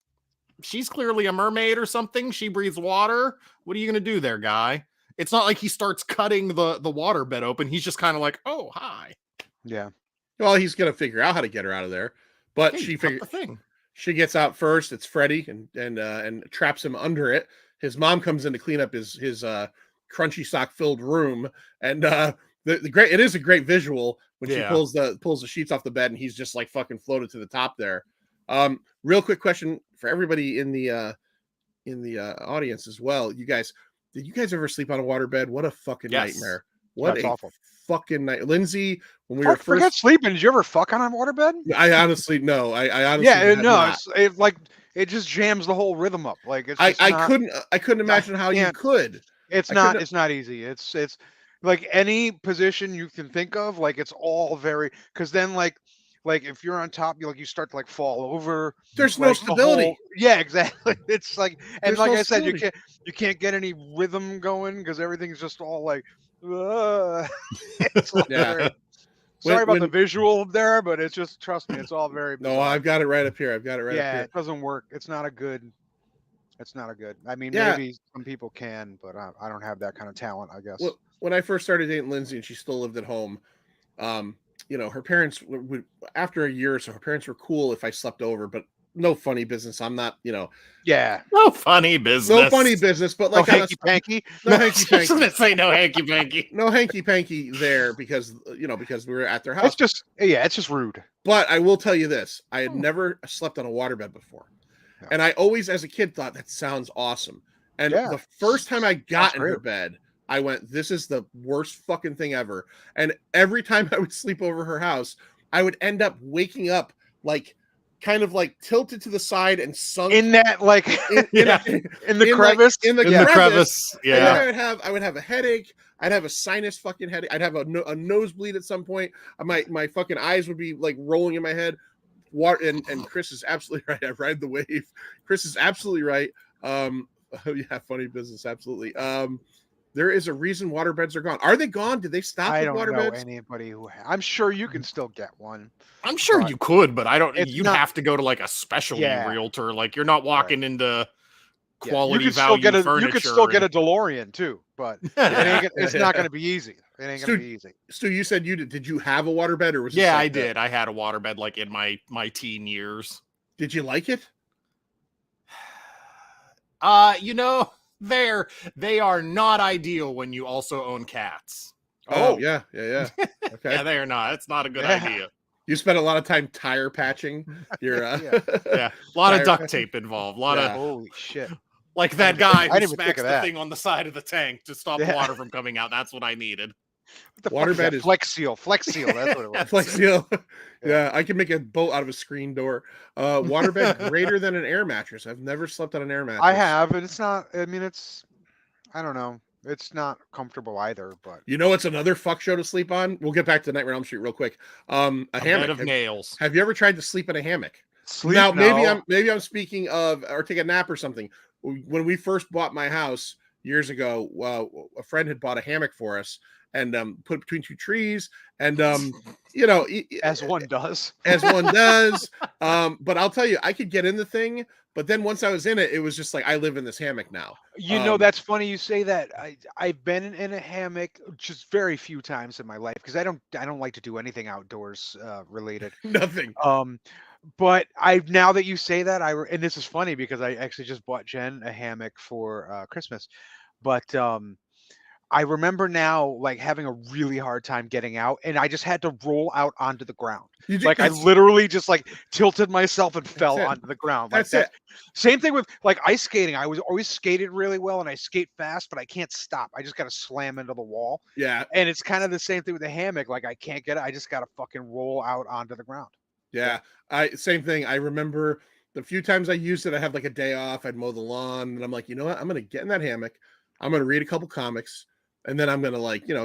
she's clearly a mermaid or something. She breathes water. What are you going to do there, guy? It's not like he starts cutting the waterbed open. He's just kind of like, oh, hi. Yeah. Well, he's going to figure out how to get her out of there. But Hey, she gets out first. It's Freddy and traps him under it. His mom comes in to clean up his crunchy sock filled room. And it is a great visual when she pulls the sheets off the bed and he's just like fucking floated to the top there. Real quick question for everybody in the in the audience as well. You guys, did you guys ever sleep on a waterbed? What a fucking Yes. nightmare! What That's a awful. fucking night, Lindsay. When we were Forget first, sleeping. Did you ever fuck on a waterbed? I honestly no. I honestly Yeah, have no, not. it like it just jams the whole rhythm up. Like it's just I not. couldn't imagine how you can't- could. It's I not. couldn't- It's not easy. It's like any position you can think of. Like it's all very because then like if you're on top, you start to like fall over. There's no Like the stability. whole, yeah, exactly. It's like and There's like no I said, stability. you can't get any rhythm going because everything's just all like. It's all Yeah. very, sorry about the When- visual there, but it's just trust me, it's all very. No, bizarre. I've got it right up here. I've got it right up Yeah, here. it doesn't work. It's not a good. It's not a good. I mean, Yeah. maybe some people can, but I don't have that kind of talent, I guess. Well, when I first started dating Lindsay and she still lived at home, her parents would after a year or so, her parents were cool if I slept over, but no funny business. I'm not, Yeah. No funny business. no funny business, but No like on a- hanky panky. no hanky I was panky, gonna say no hanky panky. no hanky panky there because because we were at their It's house. just it's just rude. But I will tell you this: I had never slept on a waterbed before, Yeah. and I always, as a kid, thought that sounds awesome. And Yeah. the first time I got in her great. bed, I went, "This is the worst fucking thing ever." And every time I would sleep over her house, I would end up waking up like kind of like tilted to the side and sunk In that like in, Yeah. in the in, like, crevice. in the In the crevice. crevice. And then Yeah. I would have a headache. I'd have a sinus fucking headache. I'd have a nosebleed at some point. My fucking eyes would be like rolling in my head. And Chris is absolutely right. I ride the wave. Chris is absolutely right. Yeah, funny business, absolutely. There is a reason waterbeds are gone. Are they gone? Did they stop I with don't know waterbeds? anybody who. I'm sure you can still get one. I'm sure But you could, but I don't. it's You'd not- have to go to like a specialty Yeah. realtor. Like you're not walking into Yeah, quality you could value still get a furniture. you could still get a DeLorean too, but it's Yeah. not going to be easy. It ain't going Stu- to be easy. Stu, you said you did. Did you have a waterbed or was this Yeah, like I that? did. I had a waterbed like in my teen years. Did you like it? They are not ideal when you also own cats. Oh, yeah. Okay. Yeah, they are not. It's not a good Yeah. idea. You spent a lot of time tire patching your Yeah. Yeah, a lot of Tire duct patching. tape involved. A lot Yeah. Holy shit! of like that didn't guy think- I who didn't even think smacks of the that. thing on the side of the tank to stop Yeah. water from coming out. That's what I needed. What the fuck is Waterbed that? is- Flex Seal. Flex Seal. That's what it was. Flex seal. Yeah, I can make a boat out of a screen door. Waterbed greater than an air mattress. I've never slept on an air mattress. I have, and it's not. I mean, it's. I don't know. It's not comfortable either. But You know what's another fuck show to sleep on? We'll get back to Nightmare on Elm Street real quick. A A hammock. bed of nails. Have you ever tried to sleep in a hammock? sleep Now, now. maybe I'm speaking of or take a nap or something. When we first bought my house years ago, a friend had bought a hammock for us and put it between two trees, and as one does. as one does. But I'll tell you, I could get in the thing, but then once I was in it, it was just like I live in this hammock now. You know, that's funny you say that. I've been in a hammock just very few times in my life because I don't like to do anything outdoors related. Nothing. But now that you say that, and this is funny because I actually just bought Jen a hammock for Christmas, but I remember now like having a really hard time getting out, and I just had to roll out onto the ground. Like I literally just like tilted myself and fell it. onto the ground. Like That's it. Same thing with like ice skating. I was always skated really well and I skate fast, but I can't stop. I just got to slam into the wall. Yeah, And it's kind of the same thing with the hammock. Like I can't get it. I just got to fucking roll out onto the ground. yeah. Same thing. I remember the few times I used it. I have like a day off. I'd mow the lawn, and I'm like, you know what? I'm gonna get in that hammock. I'm gonna read a couple comics, and then I'm gonna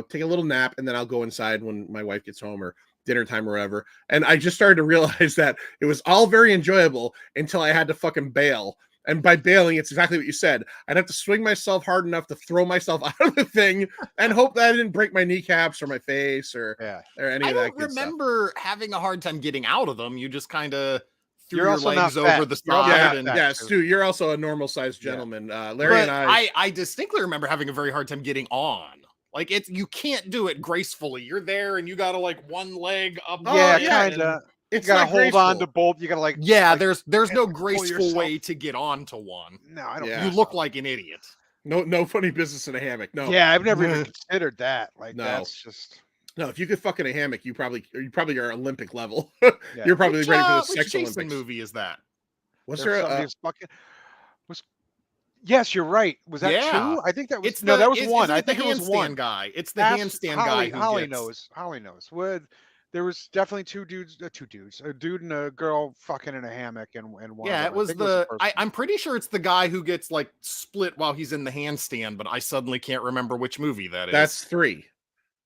take a little nap, and then I'll go inside when my wife gets home or dinner time or whatever. And I just started to realize that it was all very enjoyable until I had to fucking bail. And by bailing, it's exactly what you said. I'd have to swing myself hard enough to throw myself out of the thing and hope that I didn't break my kneecaps or my face or any I of that don't good stuff. remember having a hard time getting out of them. You just kind of threw You're your also not legs over fat. the You're also side. not And fat. Yeah, Stu, you're also a normal sized gentleman. Larry but and I I distinctly remember having a very hard time getting on. Like you can't do it gracefully. You're there and you got to like one leg up. Yeah, yeah, kind of. You it's gotta not hold on graceful. to both. You gotta like. Yeah, like, there's no pull graceful yourself. way to get onto one. No, I don't. Yeah. You think look so. like an idiot. No funny business in a hammock. No. Yeah, I've never even considered that. Like No. that's just. No, if you could fuck in a hammock, you probably are Olympic level. Yeah. You're probably ready for the Which sex Jason Olympics. movie is that? Was There's there somebody's fucking. Yes, you're right. Was that Yeah. two? I think that was It's no, that was is one. it I the think it was one. handstand guy. It's the Ask handstand Holly. guy who Holly gets. knows. Holly knows. There was definitely two dudes, a dude and a girl fucking in a hammock, and one of Yeah, them. it I was think it was the the. first one. I'm pretty sure it's the guy who gets like split while he's in the handstand, but I suddenly can't remember which movie that is. That's 3.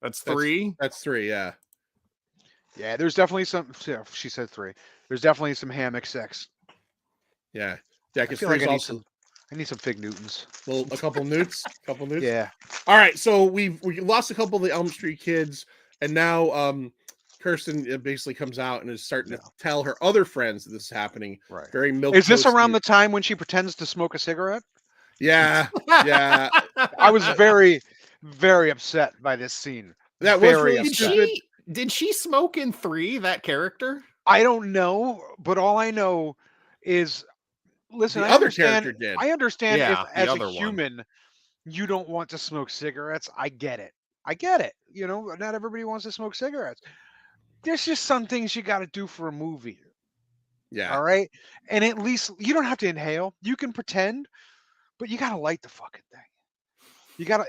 That's 3. That's 3. Yeah. Yeah, there's definitely some. Yeah, she said 3. There's definitely some hammock sex. Yeah. Yeah. I Because feel like 3's I need also some. I need some fig Newtons. a couple newts. Couple newts. Yeah. All right. So we lost a couple of the Elm Street kids, and now Kirsten basically comes out and is starting to tell her other friends that this is happening. Right. Very milk. Is this around the time when she pretends to smoke a cigarette? Yeah. Yeah. I was very, very upset by this scene. That was Very really upset. stupid. Did she smoke in 3? That character? I don't know, but all I know is, listen, The I other understand. character did. I understand Yeah, if, the as a other one. human, you don't want to smoke cigarettes. I get it. I get it. You know, not everybody wants to smoke cigarettes. There's just some things you got to do for a movie. Yeah. All right. And at least you don't have to inhale. You can pretend, but you got to light the fucking thing.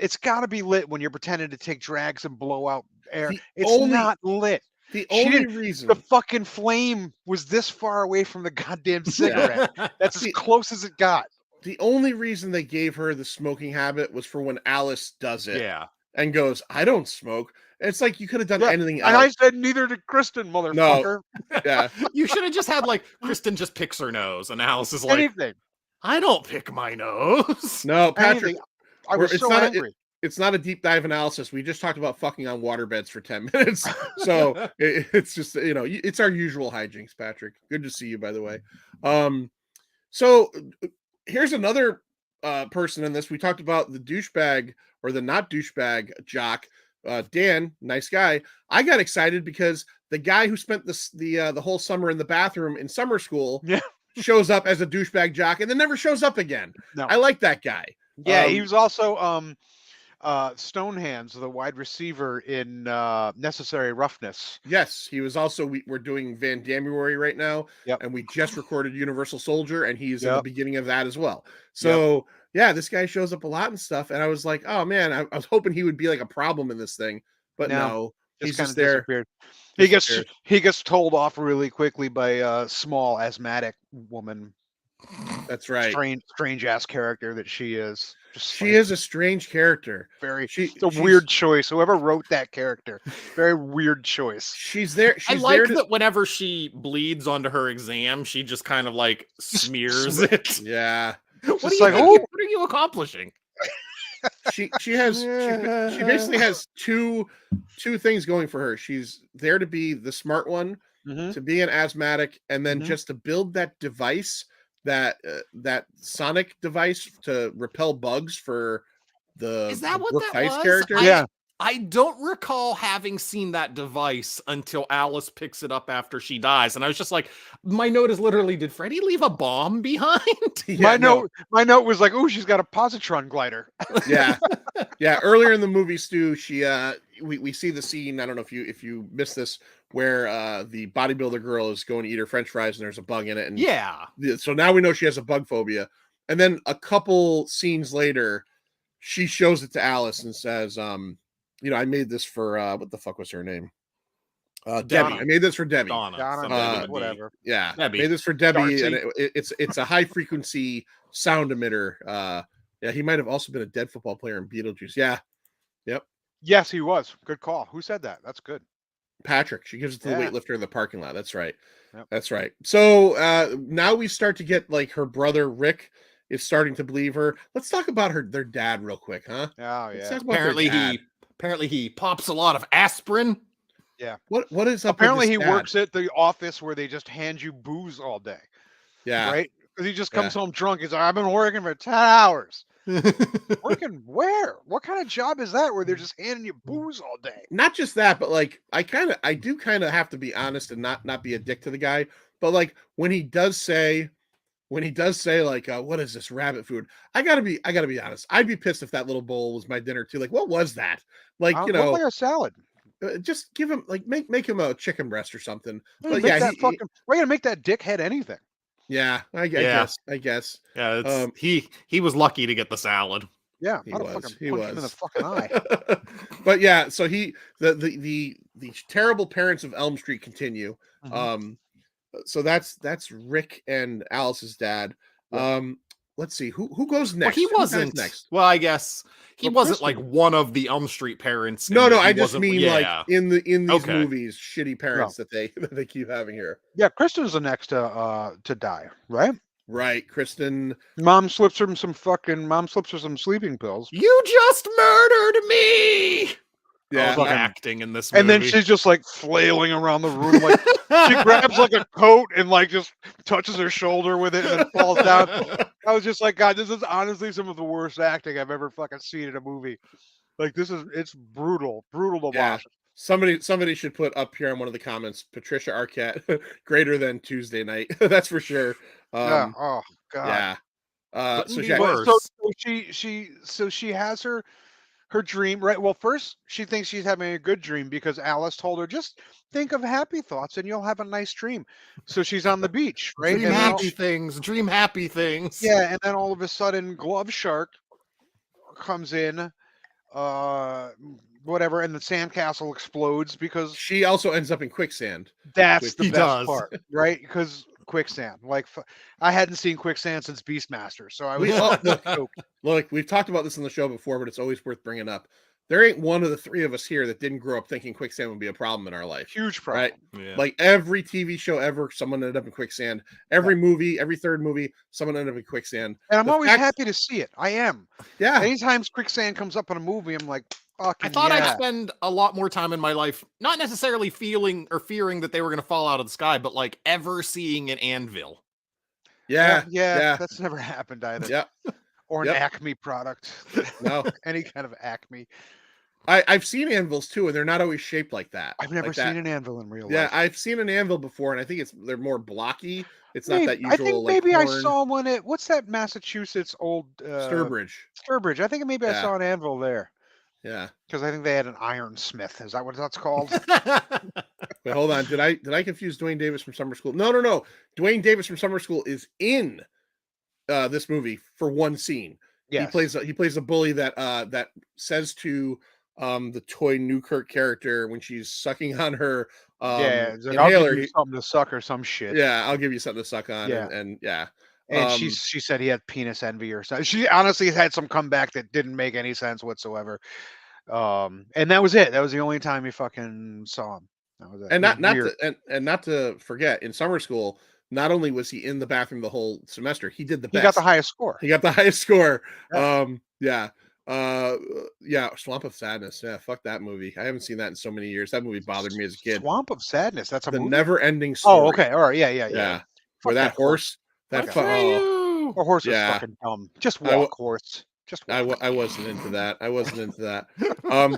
It's got to be lit when you're pretending to take drags and blow out air. It's not lit. The only reason the fucking flame was this far away from the goddamn cigarette. That's as close as it got. The only reason they gave her the smoking habit was for when Alice does it. Yeah. And goes, I don't smoke. And it's like you could have done anything else. And I said neither did Kristen, motherfucker. No. Yeah. You should have just had like Kristen just picks her nose and Alice is like, anything. I don't pick my nose. No, Patrick. Anything. I was so angry. It's not a deep dive analysis. We just talked about fucking on waterbeds for 10 minutes. So it's just, it's our usual hijinks, Patrick. Good to see you, by the way. So here's another person in this. We talked about the douchebag or the not douchebag jock, Dan, nice guy. I got excited because the guy who spent the whole summer in the bathroom in summer school shows up as a douchebag jock and then never shows up again. No. I like that guy. Yeah, he was also Stonehands, the wide receiver in Necessary Roughness. Yes, he was also. We're doing Van Damuary right now, and we just recorded Universal Soldier, and he's in the beginning of that as well. So yeah, this guy shows up a lot and stuff, and I was like, oh man, I was hoping he would be like a problem in this thing, but no, he's just there. He gets told off really quickly by a small asthmatic woman. That's right. Strange ass character that she is. She is a strange character. It's a weird choice. Whoever wrote that character, very weird choice. She's there. I like that whenever she bleeds onto her exam, she just kind of like smears it. Yeah. What are you accomplishing? She basically has two things going for her. She's there to be the smart one, to be an asthmatic, and then just to build that device, that sonic device to repel bugs for the Is that what Brooke that Tice was? character. I don't recall having seen that device until Alice picks it up after she dies, and I was just like, my note is literally, did Freddy leave a bomb behind? My note was like, oh, she's got a positron glider. Yeah. Earlier in the movie, Stu, she we see the scene. I don't know if you missed this, where the bodybuilder girl is going to eat her French fries and there's a bug in it, and so now we know she has a bug phobia. And then a couple scenes later, she shows it to Alice and says, I made this for what the fuck was her name? Debbie. I made this for Debbie. Donna, whatever. Yeah, Debbie. Made this for Debbie, Darcy. and it's a high frequency sound emitter. He might have also been a dead football player in Beetlejuice. Yeah, yep. Yes, he was. Good call. Who said that? That's good. Patrick. She gives it to the weightlifter in the parking lot. That's right. Yep. That's right. So now we start to get like her brother Rick is starting to believe her. Let's talk about their dad real quick, huh? Oh yeah. Apparently he pops a lot of aspirin. Yeah. What is up? Apparently with he this dad? works at the office where they just hand you booze all day. Yeah. Right? Because he just comes home drunk. He's like, I've been working for 10 hours. Working where? What kind of job is that where they're just handing you booze all day? Not just that, but like I do kind of have to be honest and not be a dick to the guy. But like when he does say like, what is this rabbit food? I gotta be honest. I'd be pissed if that little bowl was my dinner too. Like, what was that? Like, like a salad. Just give him like make him a chicken breast or something. We're But gonna make that dickhead anything. Yeah, I Yeah. guess. Yeah, it's Um, he was lucky to get the salad. Yeah, he I'd have was, fucking he punched him in the was. fucking eye. But yeah, so the terrible parents of Elm Street continue. Mhm. So that's Rick and Alice's dad. Yep. Let's see who goes Well, he next. Who dies wasn't. next. Well, I guess he Well, wasn't like Kristen- one of the Elm Street parents. in No, that no, he I just wasn't- mean like yeah. in these Okay. movies, shitty parents that they keep having here. Yeah, Kristen's the next to die, right? Right, Kristen. Mom slips her some sleeping pills. You just murdered me. Yeah, The fucking- acting in this movie. And then she's just like flailing around the room, like she grabs like a coat and like just touches her shoulder with it and then falls down. I was just like, God, this is honestly some of the worst acting I've ever fucking seen in a movie. Like it's brutal to Yeah. watch. Somebody should put up here in one of the comments, Patricia Arquette greater than Tuesday night. That's for sure. Yeah. Oh God. Yeah. Couldn't So be she, worse. So she has her dream, right? Well, first she thinks she's having a good dream because Alice told her, just think of happy thoughts and you'll have a nice dream. So she's on the beach, right? Dream And then happy things. Dream happy things. yeah, and then all of a sudden Glove Shark comes in, whatever, and the sandcastle explodes because she also ends up in quicksand. that's the He best does. part, right? Because quicksand, like I hadn't seen quicksand since Beastmaster, so I was We all, stoked. look, we've talked about this on the show before, but it's always worth bringing up. There ain't one of the three of us here that didn't grow up thinking quicksand would be a problem in our life. Huge problem. Right? Yeah. Like every TV show ever, someone ended up in quicksand. Every movie, every third movie, someone ended up in quicksand. And I'm The always fact- happy to see it. I am. Yeah. Anytime quicksand comes up in a movie, I'm like, fucking I thought yeah. I'd spend a lot more time in my life, not necessarily feeling or fearing that they were going to fall out of the sky, but like ever seeing an anvil. Yeah. yeah, that's never happened either. Yeah. Or an Yep. Acme product. No. Any kind of Acme. I've seen anvils too, and they're not always shaped like that. I've never like seen that. an anvil in real Yeah, life. I've seen an anvil before, and I think they're more blocky. It's not that usual. I think like, maybe I horn. saw one at what's that Massachusetts old Sturbridge. Sturbridge. I think maybe I Yeah. saw an anvil there. Yeah. Because I think they had an ironsmith. Is that what that's called? Wait, hold on. Did I confuse Dwayne Davis from Summer School? No. Dwayne Davis from Summer School is in this movie for one scene. Yeah. He plays a bully that says to the toy Newkirk character when she's sucking on her yeah, it's like, I'll inhaler. give you something to suck or some shit. Yeah, I'll give you something to suck on. Yeah. And yeah. And she said he had penis envy or something. She honestly had some comeback that didn't make any sense whatsoever. And that was it. That was the only time you fucking saw him. That was it. And It was not weird. to, and not to forget, in Summer School, not only was he in the bathroom the whole semester, he did the He best. got the highest score. He got the highest score. Yeah. Yeah. Swamp of Sadness. Yeah, fuck that movie. I haven't seen that in so many years. That movie bothered me as a kid. Swamp of Sadness. That's a The movie. never-ending story. Oh, okay. All right. Yeah. Yeah. Fuck Where that horse, that Good fu- for oh, you. A horse is Yeah. fucking dumb. Just I walk, horse. Just walk. I wasn't into that. I wasn't into that. As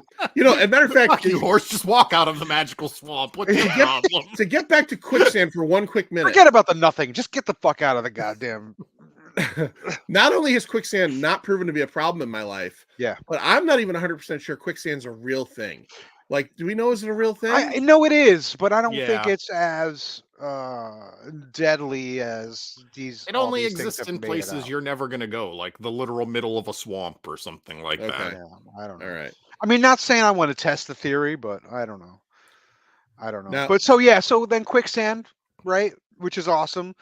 a matter of fact, Fuck you, horse. Just walk out of the magical swamp. What's your problem? to get back to quicksand for one quick minute. Forget about the nothing. Just get the fuck out of the goddamn. Not only has quicksand not proven to be a problem in my life, Yeah. but I'm not even 100% sure quicksand's a real thing. Like, do we know is it a real thing? I know it is, but I don't think Yeah. it's as deadly as these. It all only these things exists have in made it places out. you're never going to go, like the literal middle of a swamp or something like Okay. that. Yeah, I don't know. All right. I mean, not saying I want to test the theory, but I don't know. I don't know. Now- But so yeah, so then quicksand, right? Which is awesome.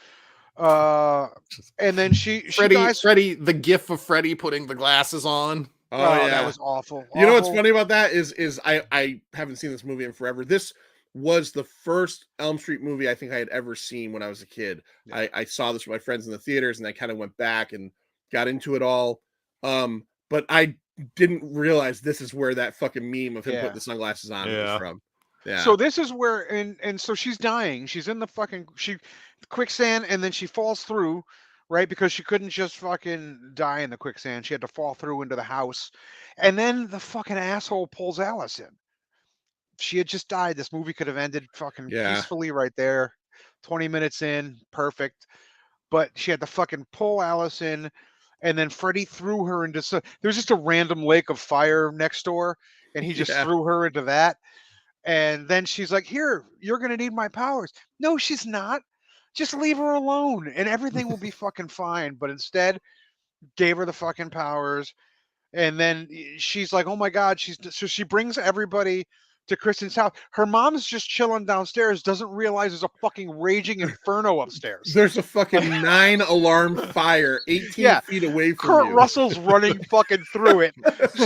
And then she dies. Freddy, the gif of Freddy putting the glasses on. Oh, Oh, yeah. that was awful. You know what's Awful. funny about that is I haven't seen this movie in forever. This was the first Elm Street movie I think I had ever seen when I was a kid. Yeah. I saw this with my friends in the theaters, and I kind of went back and got into it all. But I didn't realize this is where that fucking meme of him Yeah. putting the sunglasses on Yeah. was from. Yeah. So this is where and so she's dying. She's in the fucking quicksand, and then she falls through, right? Because she couldn't just fucking die in the quicksand. She had to fall through into the house. And then the fucking asshole pulls Alice in. She had just died. This movie could have ended fucking Yeah. peacefully right there. 20 minutes in, perfect. But she had to fucking pull Alice in, and then Freddy threw her into there's just a random lake of fire next door, and he just Yeah. threw her into that. And then she's like, "Here, you're gonna need my powers." No, she's not. Just leave her alone, and everything will be fucking fine. But instead, gave her the fucking powers, and then she's like, "Oh my god!" So she brings everybody to Kristen's house. Her mom's just chilling downstairs, doesn't realize there's a fucking raging inferno upstairs. There's a fucking 9-alarm fire 18 feet away from Kurt you. Russell's running fucking through it.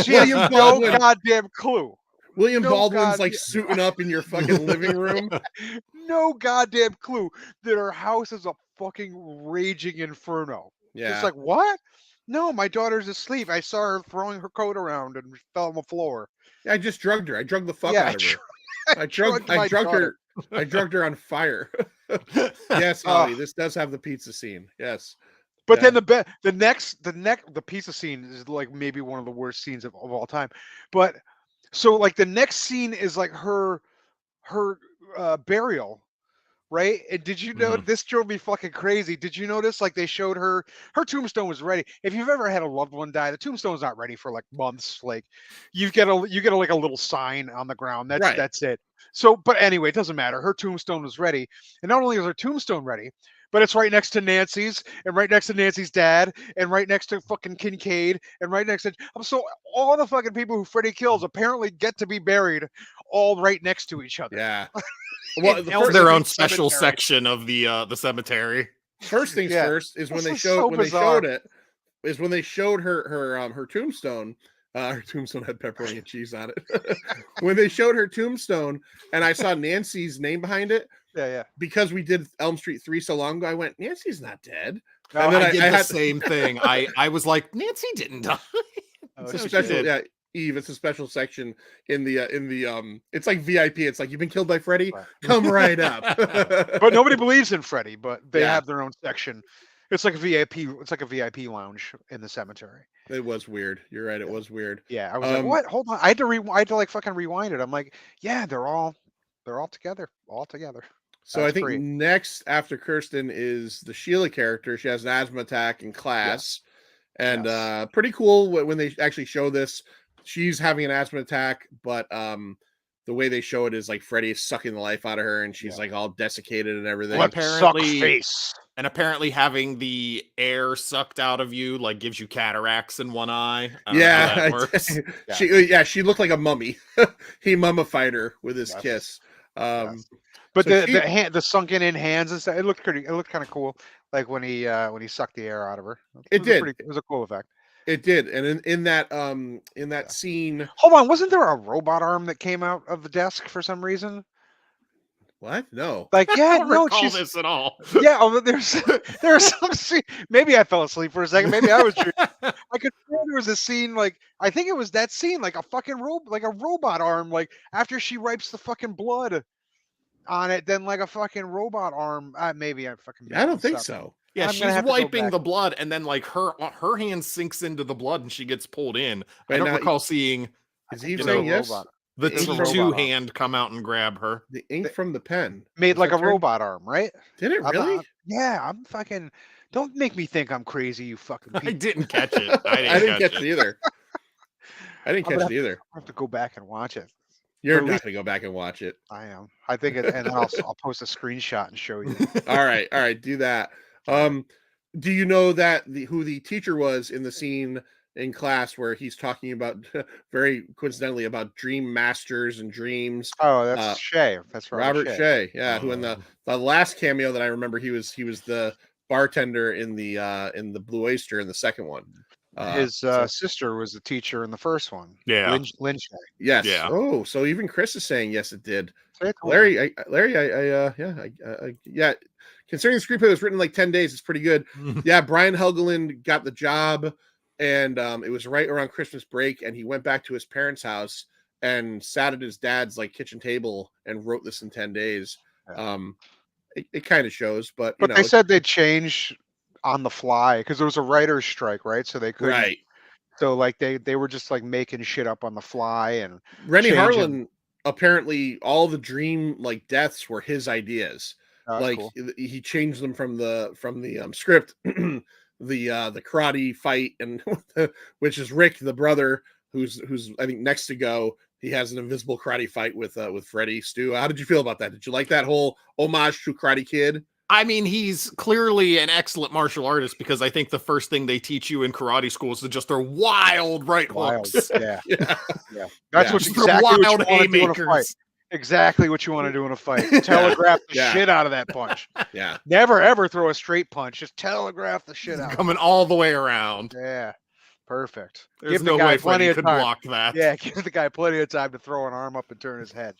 She has William no Baldwin. goddamn clue. William No Baldwin's like goddamn- suiting up in your fucking living room. No goddamn clue that her house is a fucking raging inferno. Yeah. It's like, what? No, my daughter's asleep. I saw her throwing her coat around and fell on the floor. I just drugged her. I drugged the fuck Yeah, out of her. I drugged drugged my her. I drugged her on fire. Yes, Holly, this does have the pizza scene. Yes. But Yeah. then the pizza scene is like maybe one of the worst scenes of all time. But so like the next scene is like her burial, right? And did you know this drove me fucking crazy? Did you notice like they showed her tombstone was ready? If you've ever had a loved one die, the tombstone's not ready for like months. Like you get like a little sign on the ground. That's it. So, but anyway, it doesn't matter. Her tombstone was ready, and not only is her tombstone ready, but it's right next to Nancy's, and right next to Nancy's dad, and right next to fucking Kincaid, and right next to so all the fucking people who Freddy kills apparently get to be buried all right next to each other. Yeah. Well, their own special section of the cemetery. First things first is when they showed her tombstone. Her tombstone had pepperoni and cheese on it. When they showed her tombstone, and I saw Nancy's name behind it. Yeah. Because we did Elm Street 3 so long ago, I went, Nancy's not dead. And then I did the same thing. I was like, Nancy didn't die. It's a special, Eve. It's a special section in the it's like VIP. It's like, you've been killed by Freddy. Come right up. But nobody believes in Freddy, but they have their own section. It's like a VIP. It's like a VIP lounge in the cemetery. It was weird. You're right. It was weird. Yeah, I was like, what? Hold on. I had to like fucking rewind it. I'm like, yeah, they're all together. All together. So that's I think next after Kirsten is the Sheila character. She has an asthma attack in class. And pretty cool when they actually show this. She's having an asthma attack, but the way they show it is like Freddy is sucking the life out of her, and she's like all desiccated and everything. Well, apparently having the air sucked out of you like gives you cataracts in one eye. She looked like a mummy. He mummified her with his kiss. But so the sunken in hands and stuff, it looked kind of cool. Like when he sucked the air out of her. It was a cool effect. It did. And in that scene. Hold on, wasn't there a robot arm that came out of the desk for some reason? What? No. Like, yeah, I don't recall this at all. Yeah, there's some scene. Maybe I fell asleep for a second. Maybe I was dreaming. I could swear there was a scene, like I think it was that scene, like a fucking robot arm, like after she wipes the fucking blood on it, then like a fucking robot arm. Maybe I fucking. I don't think so. Yeah, she's wiping the blood, and then like her hand sinks into the blood, and she gets pulled in. I don't recall seeing. Is he saying yes? The T2 hand come out and grab her. The ink from the pen made like a robot arm, right? Did it really? Yeah, I'm fucking. Don't make me think I'm crazy, you fucking. I didn't catch it. I didn't catch it either. I didn't catch it either. I have to go back and watch it. You're not gonna go back and watch it. I am. I think it, and I'll post a screenshot and show you. All right, do that. Do you know that who the teacher was in the scene in class where he's talking about very coincidentally about dream masters and dreams? Oh, that's Shay. That's Robert Shay. Yeah, who in the last cameo that I remember he was the bartender in the Blue Oyster in the second one. His sister was the teacher in the first one. Yeah, Lynn Shay. Yes. Yeah. Oh, so even Chris is saying yes, it did. Larry, yeah. Considering the screenplay was written in like 10 days, it's pretty good. Yeah, Brian Helgeland got the job, and it was right around Christmas break, and he went back to his parents' house and sat at his dad's like kitchen table and wrote this in 10 days. Yeah. It kind of shows, but they said they'd change on the fly because there was a writer's strike, right? So they couldn't. Right. So like they were just like making shit up on the fly, and Rennie Harlan apparently all the dream like deaths were his ideas. Like cool. He changed them from the script, the karate fight, and which is Rick, the brother, who's I think next to go. He has an invisible karate fight with Freddy. Stu, how did you feel about that? Did you like that whole homage to Karate Kid? I mean, he's clearly an excellent martial artist because I think the first thing they teach you in karate school is to just throw wild right Wild. hooks. Yeah. Yeah. Yeah. That's Yeah. what's Just throw exactly what you wild want to do in a fight. haymakers. Exactly what you want to do in a fight. Telegraph the Yeah. shit out of that punch. Yeah. Never ever throw a straight punch. Just telegraph the shit out. Coming all the way around. Yeah. Perfect. There's Give the no guy way plenty Freddy of could time. block that. Yeah, give the guy plenty of time to throw an arm up and turn his head.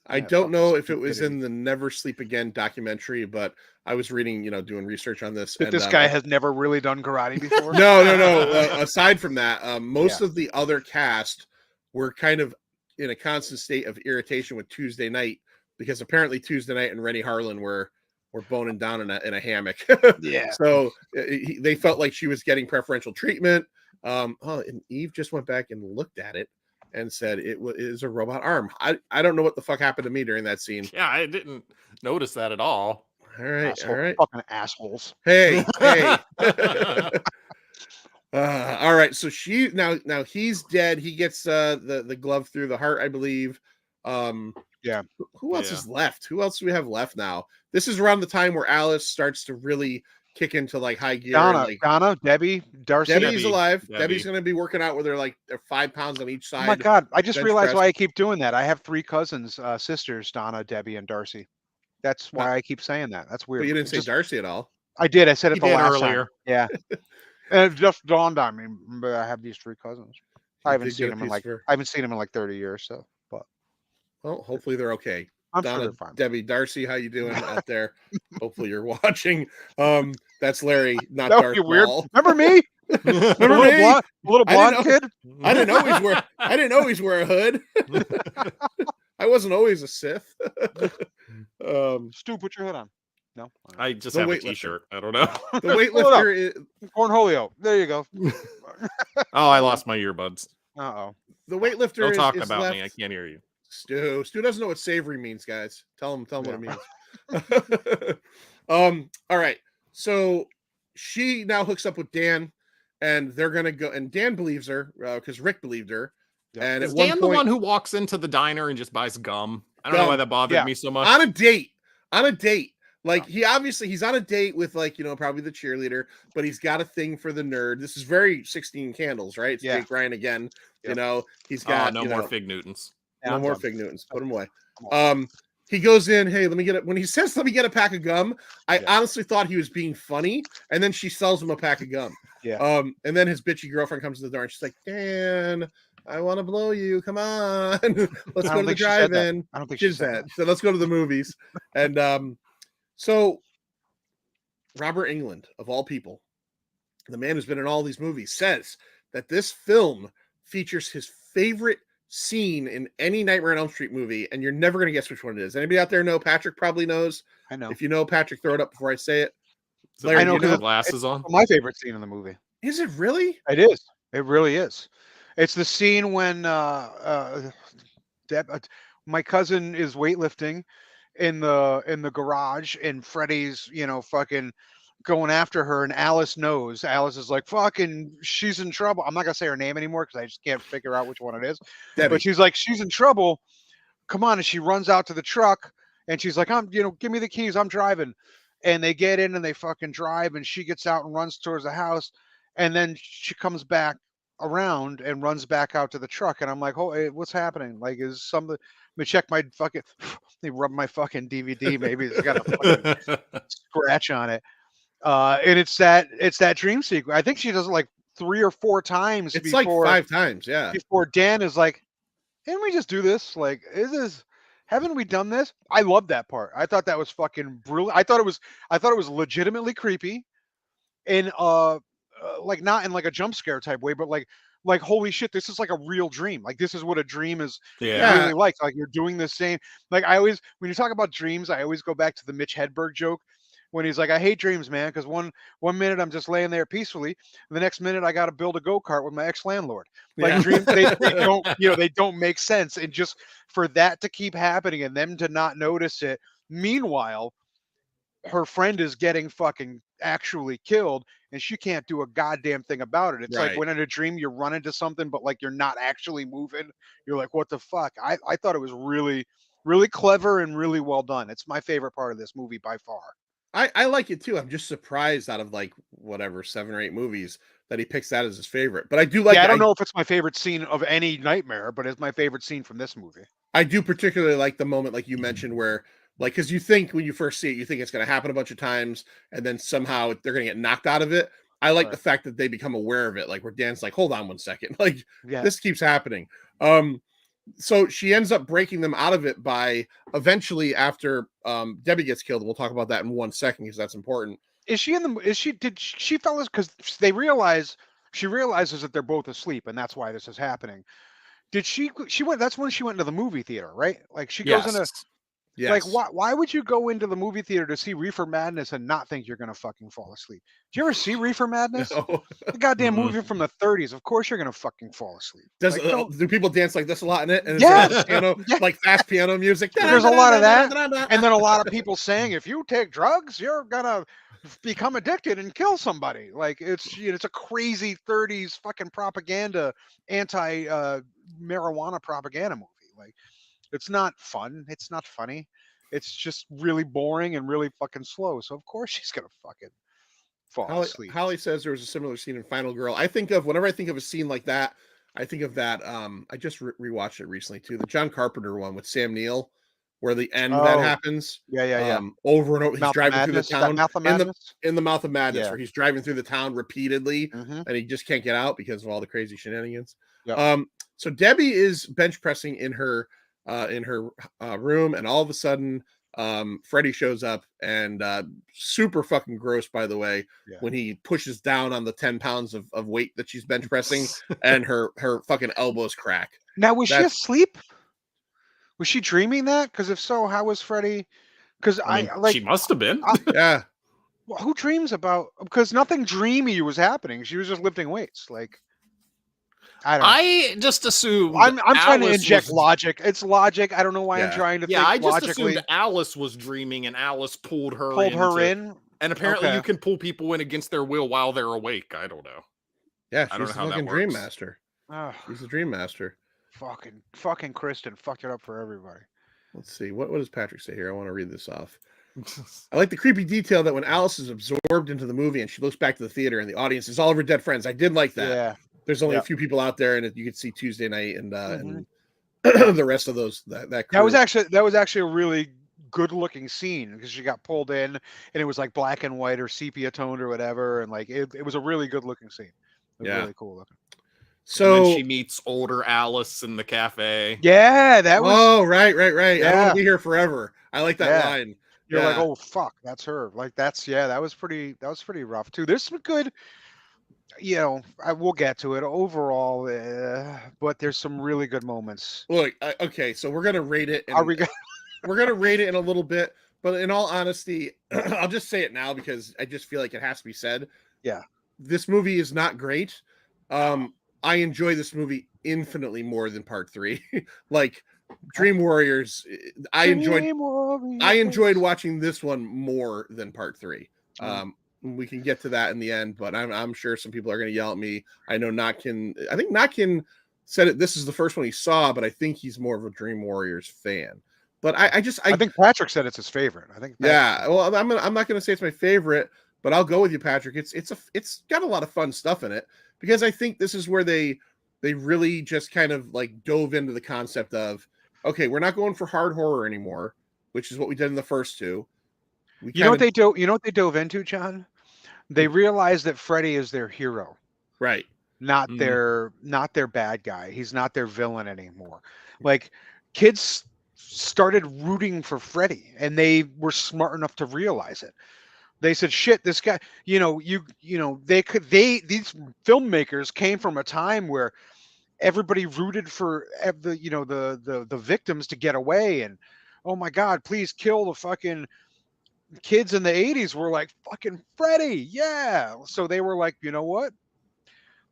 I Yeah, don't know fucking if it was stupidity. in the Never Sleep Again documentary, but I was reading, doing research on this. That this guy has never really done karate before. No. Aside from that, most Yeah. of the other cast were kind of in a constant state of irritation with Tuesday Night because apparently Tuesday Night and Rennie Harlan were boning down in a hammock. Yeah. So they felt like she was getting preferential treatment. And Eve just went back and looked at it and said it is a robot arm. I don't know what the fuck happened to me during that scene. Yeah, I didn't notice that at all. All right. Fucking assholes. Hey. All right. So she now he's dead. He gets the glove through the heart, I believe. Yeah. Who else is left? Who else do we have left now? This is around the time where Alice starts to really kick into like high gear. Donna, Debbie, Darcy. Debbie's alive. Debbie. Debbie's going to be working out with her like they're 5 pounds on each side. Oh my God. I just bench realized press. why I keep doing that. I have 3 cousins, sisters, Donna, Debbie, and Darcy. That's why I keep saying that. That's weird. But you didn't say Just- Darcy at all. I did. I said it He the did last earlier. time. Yeah. And it just dawned on me. But I have these 3 cousins. I haven't did seen get a them in piece like of her. 30 years. So, but Well, hopefully they're okay. I'm sure Donna, they're fine. Debbie, Darcy, how you doing out there? Hopefully you're watching. That's Larry, not That would Darth be weird. Maul. Remember me? Remember me? Little I didn't blonde kid? I didn't always wear a hood. I wasn't always a Sith. Stu, put your hood on. No. I just The have a weightlifter. t-shirt. I don't know. The weightlifter is Cornholio. There you go. Oh, I lost my earbuds. Uh-oh. the weightlifter Don't is, talk is about left. me. I can't hear you. Stu doesn't know what savory means, guys. Tell him what it Yeah. means. All right. So she now hooks up with Dan, and they're gonna go. And Dan believes her because Rick believed her. Yep. And Is at one Dan point, the one who walks into the diner and just buys gum? I don't know why Gum. that bothered Yeah. me so much. on a date. Like he's on a date with like probably the cheerleader, but he's got a thing for the nerd. This is very 16 Candles, right? It's Yeah. Jake Ryan again. Yep. He's got no more Fig Newtons. no I'm more done. Fig Newtons. Put them away. Come on. He goes in. Hey, let me get it. When he says, "Let me get a pack of gum," I Yeah. honestly thought he was being funny, and then she sells him a pack of gum. Yeah. And then his bitchy girlfriend comes to the door, and she's like, "Dan, I want to blow you. Come on, let's go to the drive-in." I don't think She she said said that. So let's go to the movies. And so Robert Englund, of all people, the man who's been in all these movies, says that this film features his favorite scene in any Nightmare on Elm Street movie, and you're never going to guess which one it is. Anybody out there know? Patrick probably knows. I know. If you know, Patrick, throw it up before I say it. So Larry, I know do you the because glasses on. It's my favorite scene in the movie. Is it really? It is. It really is. It's the scene when my cousin is weightlifting in the garage, and Freddy's fucking going after her, and Alice knows. Alice is like, fucking, she's in trouble. I'm not gonna say her name anymore because I just can't figure out which one it is. Debbie. But she's like, she's in trouble. Come on. And she runs out to the truck, and she's like, give me the keys. I'm driving. And they get in and they fucking drive, and she gets out and runs towards the house. And then she comes back around and runs back out to the truck. And I'm like, oh, hey, what's happening? Like, is something, let me check my fucking, they rub my fucking DVD. Maybe it's got a fucking scratch on it. And it's that dream sequence. I think she does it like 3 or 4 times. It's before, like 5 times. Yeah. before Dan is like, didn't we just do this? Like, haven't we done this? I love that part. I thought that was fucking brilliant. I thought it was legitimately creepy, and like not in like a jump scare type way, but like holy shit, this is like a real dream. Like this is what a dream is Yeah. really like. Like you're doing the same. Like I always, when you talk about dreams, I always go back to the Mitch Hedberg joke when he's like, I hate dreams, man, because one minute I'm just laying there peacefully, and the next minute I got to build a go-kart with my ex-landlord. Like Yeah. dreams, they don't, they don't make sense. And just for that to keep happening and them to not notice it. Meanwhile, her friend is getting fucking actually killed, and she can't do a goddamn thing about it. It's Right. like when in a dream you run into something, but like you're not actually moving. You're like, what the fuck? I thought it was really, really clever and really well done. It's my favorite part of this movie by far. I like it too. I'm just surprised out of like whatever 7 or 8 movies that he picks that as his favorite. But I do like Yeah, I it. don't know if it's my favorite scene of any Nightmare, but it's my favorite scene from this movie. I do particularly like the moment, like you mentioned, where like because you think when you first see it, you think it's going to happen a bunch of times, and then somehow they're going to get knocked out of it. I like the Right. fact that they become aware of it, like where Dan's like, "Hold on one second, like Yeah. this keeps happening." So she ends up breaking them out of it by eventually after Debbie gets killed. We'll talk about that in 1 second because that's important. Is she in the? Did she fell as because she realizes that they're both asleep and that's why this is happening. Did she went? That's when she went into the movie theater, right? Like she goes into like Yes. why would you go into the movie theater to see Reefer Madness and not think you're gonna fucking fall asleep? Did you ever see Reefer Madness? No. The goddamn Mm-mm. movie from the 30s. Of course you're gonna fucking fall asleep. Does Like, don't. do people dance like this a lot in it? And Yes! it's piano, Yeah. like fast piano music. There's a lot of that, and then a lot of people saying if you take drugs, you're gonna become addicted and kill somebody. Like it's a crazy 30s fucking propaganda, anti marijuana propaganda movie. Like it's not fun. It's not funny. It's just really boring and really fucking slow. So of course she's gonna fucking fall asleep. Holly says there was a similar scene in Final Girl. I think of whenever I think of a scene like that, I think of that. I just rewatched it recently too, the John Carpenter one with Sam Neill, where the end that Oh, happens. yeah. Over and over. He's Mouth of driving through the Madness. Is that town Mouth of in Madness? the Mouth of Madness, Yeah. where he's driving through the town repeatedly, Mm-hmm. and he just can't get out because of all the crazy shenanigans. Yep. So Debbie is bench pressing in her room, and all of a sudden, Freddy shows up, and super fucking gross, by the way, Yeah. when he pushes down on the 10 pounds of weight that she's bench pressing, and her fucking elbows crack. Now was she That's- asleep? Was she dreaming that? Because if so, how was Freddy? Because I mean, I like she must have been. Yeah. well, who dreams about? Because nothing dreamy was happening. She was just lifting weights. Like I don't know. I just assumed I'm trying to Alice inject was- logic. It's logic. I don't know why I'm Yeah. trying to Yeah, think I just logically. assumed Alice was dreaming and Alice pulled her Pulled her into- in. And apparently Okay. you can pull people in against their will while they're awake. I don't know. Yeah, I don't she's know the how that fucking dream works. master. Ugh, She's the dream master. fucking Kristen fucked it up for everybody. Let's see. What does Patrick say here? I want to read this off. I like the creepy detail that when Alice is absorbed into the movie and she looks back to the theater and the audience is all of her dead friends. I did like that. Yeah. There's only Yeah. a few people out there, and you could see Tuesday night and Mhm. and the rest of those that crew. That was actually a really good looking scene because she got pulled in and it was like black and white or sepia toned or whatever, and like it was a really good looking scene. It was Yeah. really cool looking. And So then she meets older Alice in the cafe. Yeah, that was. right. I don't want Yeah. to be here forever. I like that Yeah. line. You're like, Yeah. oh fuck, that's her. Like that was pretty rough too. There's some good, we'll get to it overall, but there's some really good moments. Look, okay, so we're gonna rate it. Are we? We're gonna rate it in a little bit, but in all honesty, I'll just say it now because I just feel like it has to be said. Yeah. This movie is not great. I enjoy this movie infinitely more than part 3. Like Dream Warriors, I enjoyed watching this one more than part 3. We can get to that in the end, but I'm sure some people are going to yell at me. I know I think Notkin said it. This is the first one he saw, but I think he's more of a Dream Warriors fan. But I think Patrick said it's his favorite. I think. Yeah. Well, I'm not going to say it's my favorite, but I'll go with you, Patrick. It's got a lot of fun stuff in it because I think this is where they really just kind of like dove into the concept of, okay, we're not going for hard horror anymore, which is what we did in the first two. You know what they dove into, John? They realized that Freddy is their hero, right? Not their bad guy. He's not their villain anymore. Like kids started rooting for Freddy, and they were smart enough to realize it. They said, "Shit, this guy." These filmmakers came from a time where everybody rooted for the victims to get away, and oh my God, please kill the fucking kids in the 80s were like fucking Freddy. Yeah. So they were like, you know what?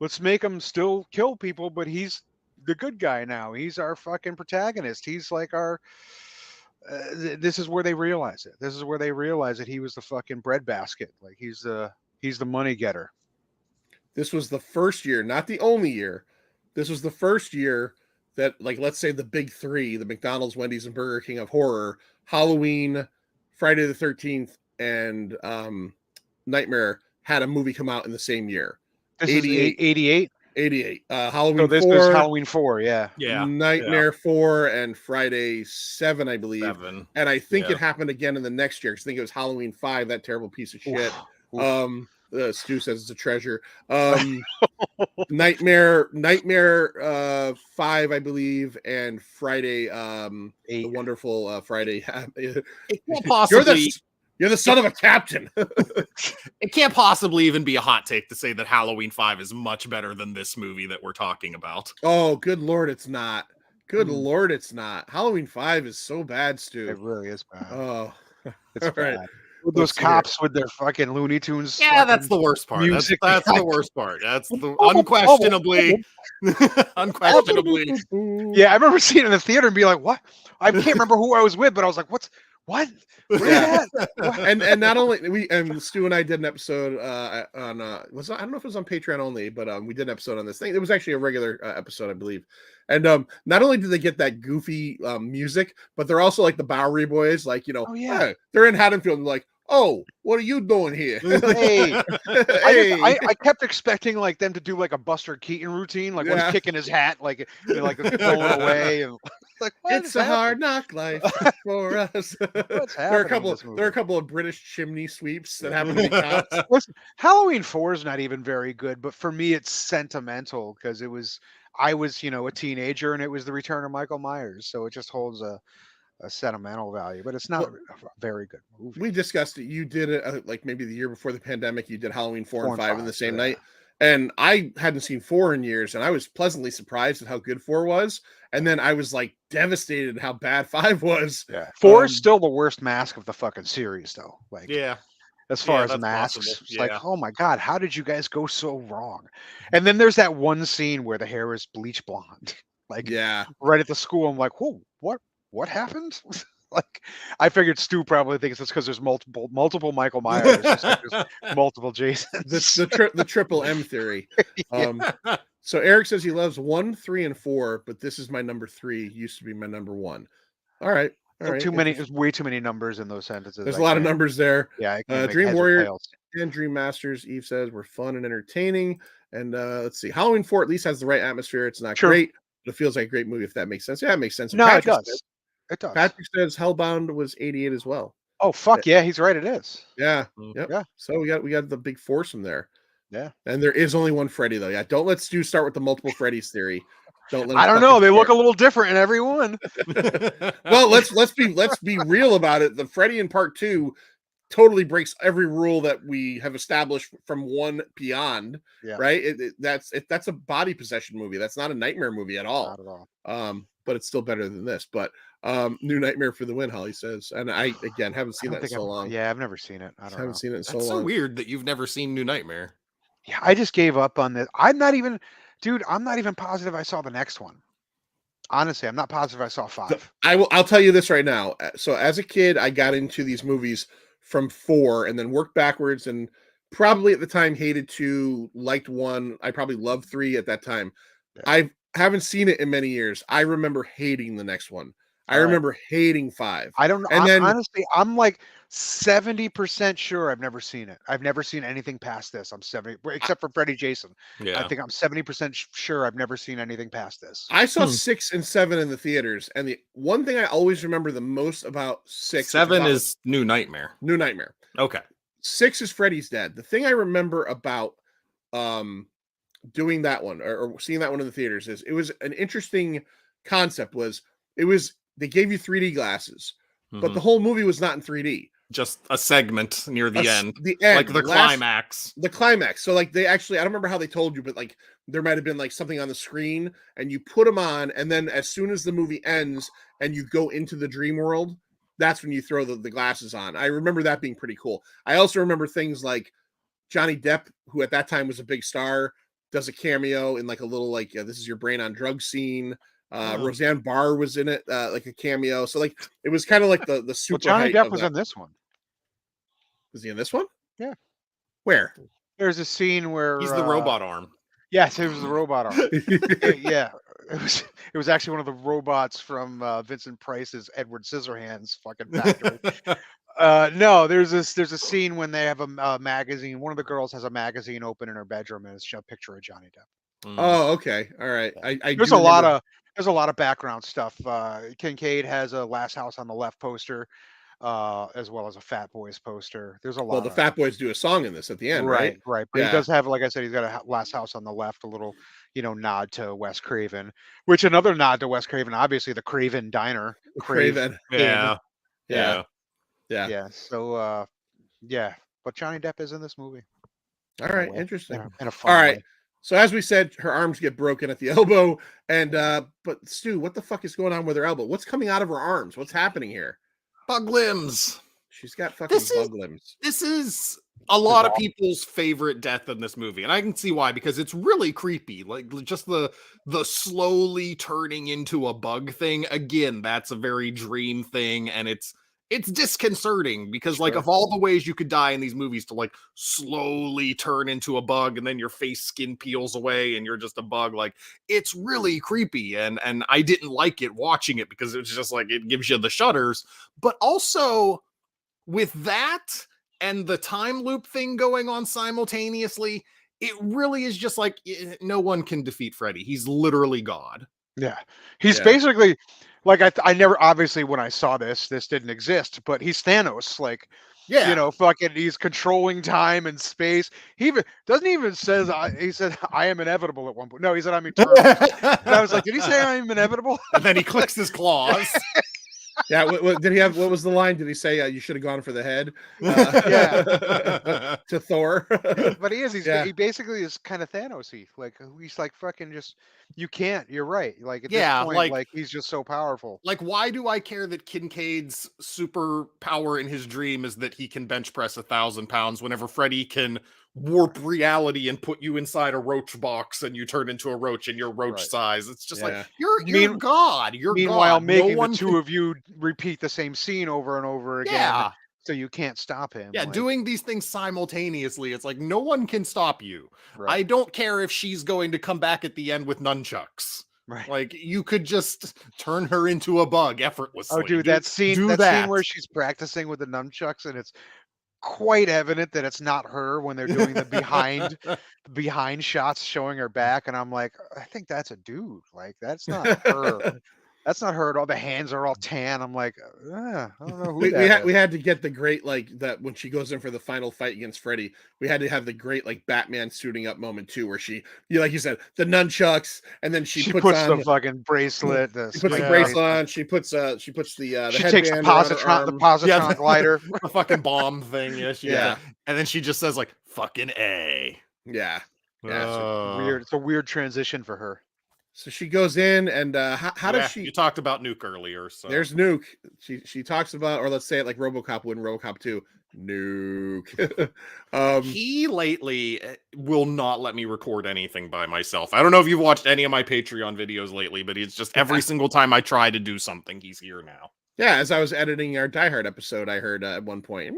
Let's make him still kill people, but he's the good guy now. He's our fucking protagonist. He's like our this is where they realize it. This is where they realize that he was the fucking breadbasket. Like he's the money getter. This was the first year, not the only year. This was the first year that, like, let's say the big three, the McDonald's, Wendy's, and Burger King of horror, Halloween, Friday the 13th, and Nightmare had a movie come out in the same year. This 88. is 88. 88. So Halloween this 4, was Halloween 4. Yeah. Yeah. Nightmare 4, and Friday 7, I believe. 7. And I think Yeah. it happened again in the next year. I think it was Halloween 5, that terrible piece of shit. Oof. Stu says it's a treasure. Nightmare 5, I believe, and Friday, the wonderful Friday. It can't possibly. You're the son of a captain. It can't possibly even be a hot take to say that Halloween 5 is much better than this movie that we're talking about. Oh, good Lord, it's not. Good Lord, it's not. Halloween 5 is so bad, Stu. It really is bad. Oh, It's all bad. right. With those cops with their fucking Looney Tunes. Yeah, that's the worst part. music. That's the worst part. That's the unquestionably. Yeah, I remember seeing it in the theater and be like, "What?" I can't remember who I was with, but I was like, "What? What is that?" and not only Stu and I did an episode on I don't know if it was on Patreon only, but we did an episode on this thing. It was actually a regular episode, I believe. And not only do they get that goofy music, but they're also like the Bowery Boys, like, you know, hey, they're in Haddonfield and like, oh, what are you doing here? Hey, Hey. I kept expecting like them to do like a Buster Keaton routine, like one's kicking his hat, like like it's blowing away, and like it's a hard knock life for us. What's There are happening? a couple of British chimney sweeps that happen to be cops. Listen, Halloween 4 is not even very good, but for me it's sentimental because I was, a teenager and it was the return of Michael Myers, so it just holds a sentimental value, but it's not a very good movie. We discussed it. You did it like maybe the year before the pandemic. You did Halloween 4 and 5 in the same night. And I hadn't seen 4 in years, and I was pleasantly surprised at how good 4 was. And then I was like devastated how bad 5 was. Yeah. 4 is still the worst mask of the fucking series, though. Like, yeah. As far as masks, it's like, oh my God, how did you guys go so wrong? And then there's that one scene where the hair is bleach blonde. Like, right at the school. I'm like, whoa, what happened? Like, I figured Stu probably thinks it's because there's multiple Michael Myers, just like there's multiple Jasons. The triple M theory. So Eric says he loves 1, 3, and 4, but this is my number 3. Used to be my number 1. All right. Too many. There's way too many numbers in those sentences. There's a lot of numbers there. Yeah. Dream Warrior and Dream Masters. Eve says were fun and entertaining. And let's see. Halloween 4 at least has the right atmosphere. It's not great, but it feels like a great movie if that makes sense. Yeah, it makes sense. No, it does. It does. Patrick says Hellbound was 88 as well. Oh fuck yeah, he's right. It is. Yeah. Yep. Yeah. So we got the big foursome there. Yeah. And there is only one Freddy though. Yeah. Don't let Stu start with the multiple Freddys theory. Don't let. I don't know. They look a little different in every one. Well, let's be real about it. The Freddy in Part 2 totally breaks every rule that we have established from 1 beyond. Yeah. Right. That's a body possession movie. That's not a nightmare movie at all. Not at all. But it's still better than this. But New Nightmare for the win, Holly says. And I again haven't seen that in so long. Yeah, I've never seen it. I haven't seen it in so long. That's so weird that you've never seen New Nightmare. Yeah, I just gave up on this. I'm not even positive I saw the next one. Honestly, I'm not positive I saw 5. I'll tell you this right now. So as a kid, I got into these movies from 4 and then worked backwards, and probably at the time hated 2, liked 1. I probably loved 3 at that time. Yeah. I haven't seen it in many years. I remember hating the next one. I remember hating 5. I don't know. And then honestly, I'm like 70% sure I've never seen it. I've never seen anything past this. I'm 70, except for Freddy Jason. Yeah. I think I'm 70% sure I've never seen anything past this. I saw 6 and 7 in the theaters, and the one thing I always remember the most about 6, 7 is New Nightmare. New Nightmare. Okay. 6 is Freddy's Dead. The thing I remember about doing that one or seeing that one in the theaters is it was an interesting concept. They gave you 3D glasses, but the whole movie was not in 3D. Just a segment near the end. The end. Like the climax. The climax. So like I don't remember how they told you, but like there might have been like something on the screen and you put them on, and then as soon as the movie ends and you go into the dream world, that's when you throw the glasses on. I remember that being pretty cool. I also remember things like Johnny Depp, who at that time was a big star, does a cameo in like a little like this is your brain on drugs scene. Roseanne Barr was in it, like a cameo. So like it was kind of like the super. Well, Johnny Depp was in this one. Was he in this one? Yeah. Where? There's a scene where he's the robot arm. Yes, it was the robot arm. Yeah. It was actually one of the robots from Vincent Price's Edward Scissorhands fucking factory. No, there's a scene when they have a magazine. One of the girls has a magazine open in her bedroom, and it's a picture of Johnny Depp. Mm. Oh, okay, all right. Yeah. I There's do a lot remember. of background stuff. Kincaid has a Last House on the Left poster, as well as a Fat Boys poster. There's a Well, lot the of Fat Boys do a song in this at the end, right? right. But he Yeah, does have, like I said, he's got a Last House on the Left, a little, nod to Wes Craven, which another nod to Wes Craven, obviously the Craven Diner, Crave Craven. in. Yeah. Yeah, Yeah. yeah. Yeah. So, yeah, but Johnny Depp is in this movie. All In a right, way. interesting. In a fun All right. way. So as we said, her arms get broken at the elbow, and but Stu, what the fuck is going on with her elbow? What's coming out of her arms? What's happening here? Bug limbs. She's got fucking This is- bug limbs. This is a lot of awful. people's favorite death in this movie, and I can see why, because it's really creepy. Like just the slowly turning into a bug thing. Again, that's a very dream thing, and it's disconcerting because like Sure. of all the ways you could die in these movies to like slowly turn into a bug and then your face skin peels away and you're just a bug, like it's really creepy, and I didn't like it watching it because it's just like it gives you the shudders. But also with that and the time loop thing going on simultaneously, it really is just like no one can defeat Freddy. He's literally God. Yeah. He's Yeah. basically like I never, obviously when I saw this didn't exist, but he's Thanos, like, Yeah. fucking he's controlling time and space. He even doesn't even says he said I am inevitable at one point. No, he said I'm eternal. And I was like, did he say I'm inevitable? And then he clicks his claws. Yeah, what did he have? What was the line? Did he say you should have gone for the head? Yeah. To Thor. But he is. Yeah. He basically is kind of Thanos-y. Like he's like fucking just. You can't. You're right. Like at Yeah, this point, like- like he's just so powerful. Like, why do I care that Kincaid's superpower in his dream is that he can bench press 1,000 pounds whenever Freddy can warp reality and put you inside a roach box and you turn into a roach and you're roach Right. size? It's just like Yeah. you're God. You're Meanwhile, God. making one the two of you repeat the same scene over and over again, Yeah. so you can't stop him. Yeah, like, doing these things simultaneously, it's like no one can stop you. right, I don't care if she's going to come back at the end with nunchucks. right. Like you could just turn her into a bug effortlessly. Oh, dude, that scene, do that that. scene where she's practicing with the nunchucks, and it's quite evident that it's not her when they're doing the behind shots showing her back, and I'm like, I think that's a dude. Like that's not her. That's not her at all. The hands are all tan. I'm like, I don't know who we that had is. we had to get the great like that when she goes in for the final fight against Freddy. We had to have the great like Batman suiting up moment too, where she, like you said, the nunchucks, and then she puts on the fucking bracelet. she puts the Yeah. bracelet on. She puts the She headband takes the around her positron, the arm. positron Yeah. glider. The fucking bomb thing. Yeah, Yeah. And then she just says like fucking A. Yeah. Yeah, Weird. It's a weird transition for her. So she goes in, and how does she? You talked about Nuke earlier, so There's Nuke. She talks about, or let's say it like RoboCop would in RoboCop 2. Nuke. he lately will not let me record anything by myself. I don't know if you've watched any of my Patreon videos lately, but it's just every single time I try to do something, he's here now. Yeah, as I was editing our Die Hard episode, I heard at one point.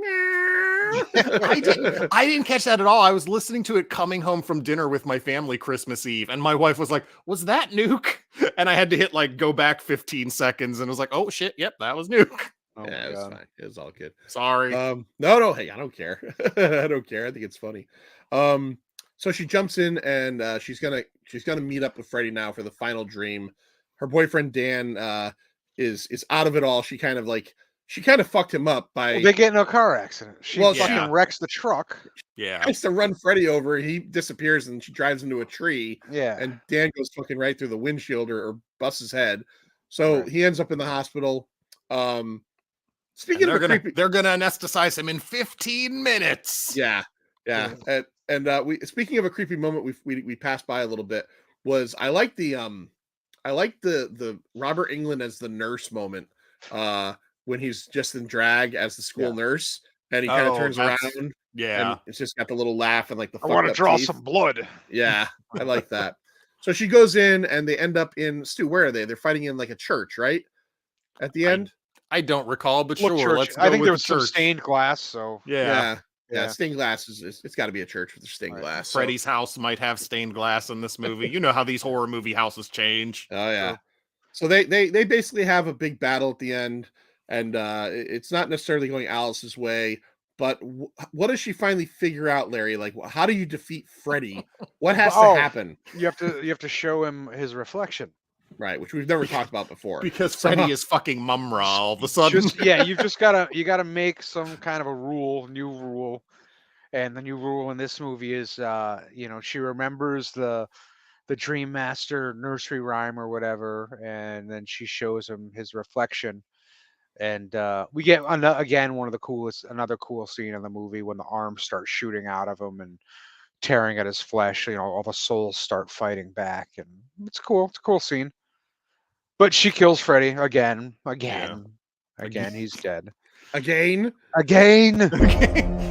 I didn't catch that at all. I was listening to it coming home from dinner with my family Christmas Eve, and my wife was like, "Was that Nuke?" And I had to hit like go back 15 seconds, and it was like, "Oh shit, yep, that was Nuke." Oh Yeah, my it was God. fine. It was all good. Sorry. No, hey, I don't care. I don't care. I think it's funny. So she jumps in, and she's gonna meet up with Freddy now for the final dream. Her boyfriend Dan is out of it all. She kind of fucked him up by They get in a car accident. She Well, fucking yeah. wrecks the truck. Yeah. tries to run Freddy over. He disappears, and she drives into a tree. Yeah. And Dan goes fucking right through the windshield or busts his head. So Right. he ends up in the hospital. Speaking of They're gonna anesthetize him in 15 minutes. yeah. And we speaking of a creepy moment we passed by a little bit was I like the Robert Englund as the nurse moment when he's just in drag as the school nurse and he kind of turns around Yeah. and it's just got the little laugh and like the I want to fucked up draw teeth. some blood. Yeah, I like that. So she goes in and they end up in Stu. Where are they? They're fighting in like a church, right? At the end. I don't recall, but Look, sure. church. Let's go I think with there was the some church. stained glass. So Yeah. Yeah. Stained glass it's got to be a church with stained Right. glass. so- Freddy's house might have stained glass in this movie. You know how these horror movie houses change. Oh yeah. So they basically have a big battle at the end. and it's not necessarily going Alice's way. But what does she finally figure out, Larry? Like, how do you defeat Freddy? What has to happen? You have to show him his reflection. Right, which we've never talked about before. Because Freddy is fucking Mumra all of a sudden. You've just gotta make some kind of a new rule. And the new rule in this movie is she remembers the Dream Master nursery rhyme or whatever, and then she shows him his reflection. And we get again another cool scene in the movie when the arms start shooting out of him and tearing at his flesh. All the souls start fighting back, and it's cool. It's a cool scene. But she kills Freddy again. He's dead. Again.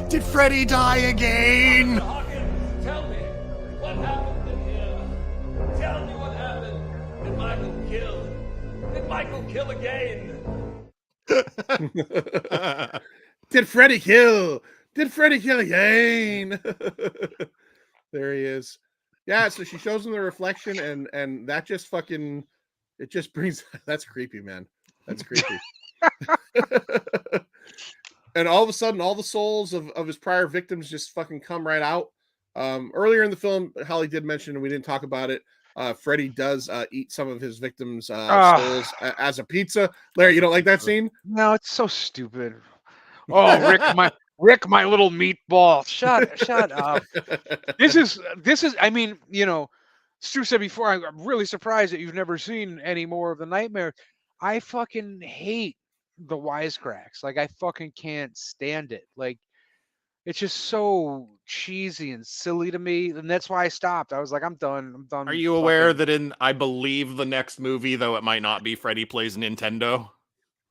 Did Freddy die again? Tell me what happened in here. Tell me what happened. Did Michael kill? Did Michael kill again? Did Freddy kill? Did Freddy kill again? There he is. Yeah, so she shows him the reflection, and that just fucking, it just brings, that's creepy, man. That's creepy. And all of a sudden, all the souls of his prior victims just fucking come right out. Earlier in the film, Holly did mention, and we didn't talk about it, Freddy does eat some of his victims' souls as a pizza. Larry, you don't like that scene? No, it's so stupid. Oh, Rick, my little meatball. Shut up. This is. I mean, Stu said before. I'm really surprised that you've never seen any more of the Nightmare. I fucking hate the wisecracks. Like, I fucking can't stand it. Like, it's just so cheesy and silly to me, and that's why I stopped. I was like, I'm done. Are you aware that in, I believe, the next movie, though it might not be, Freddy plays Nintendo?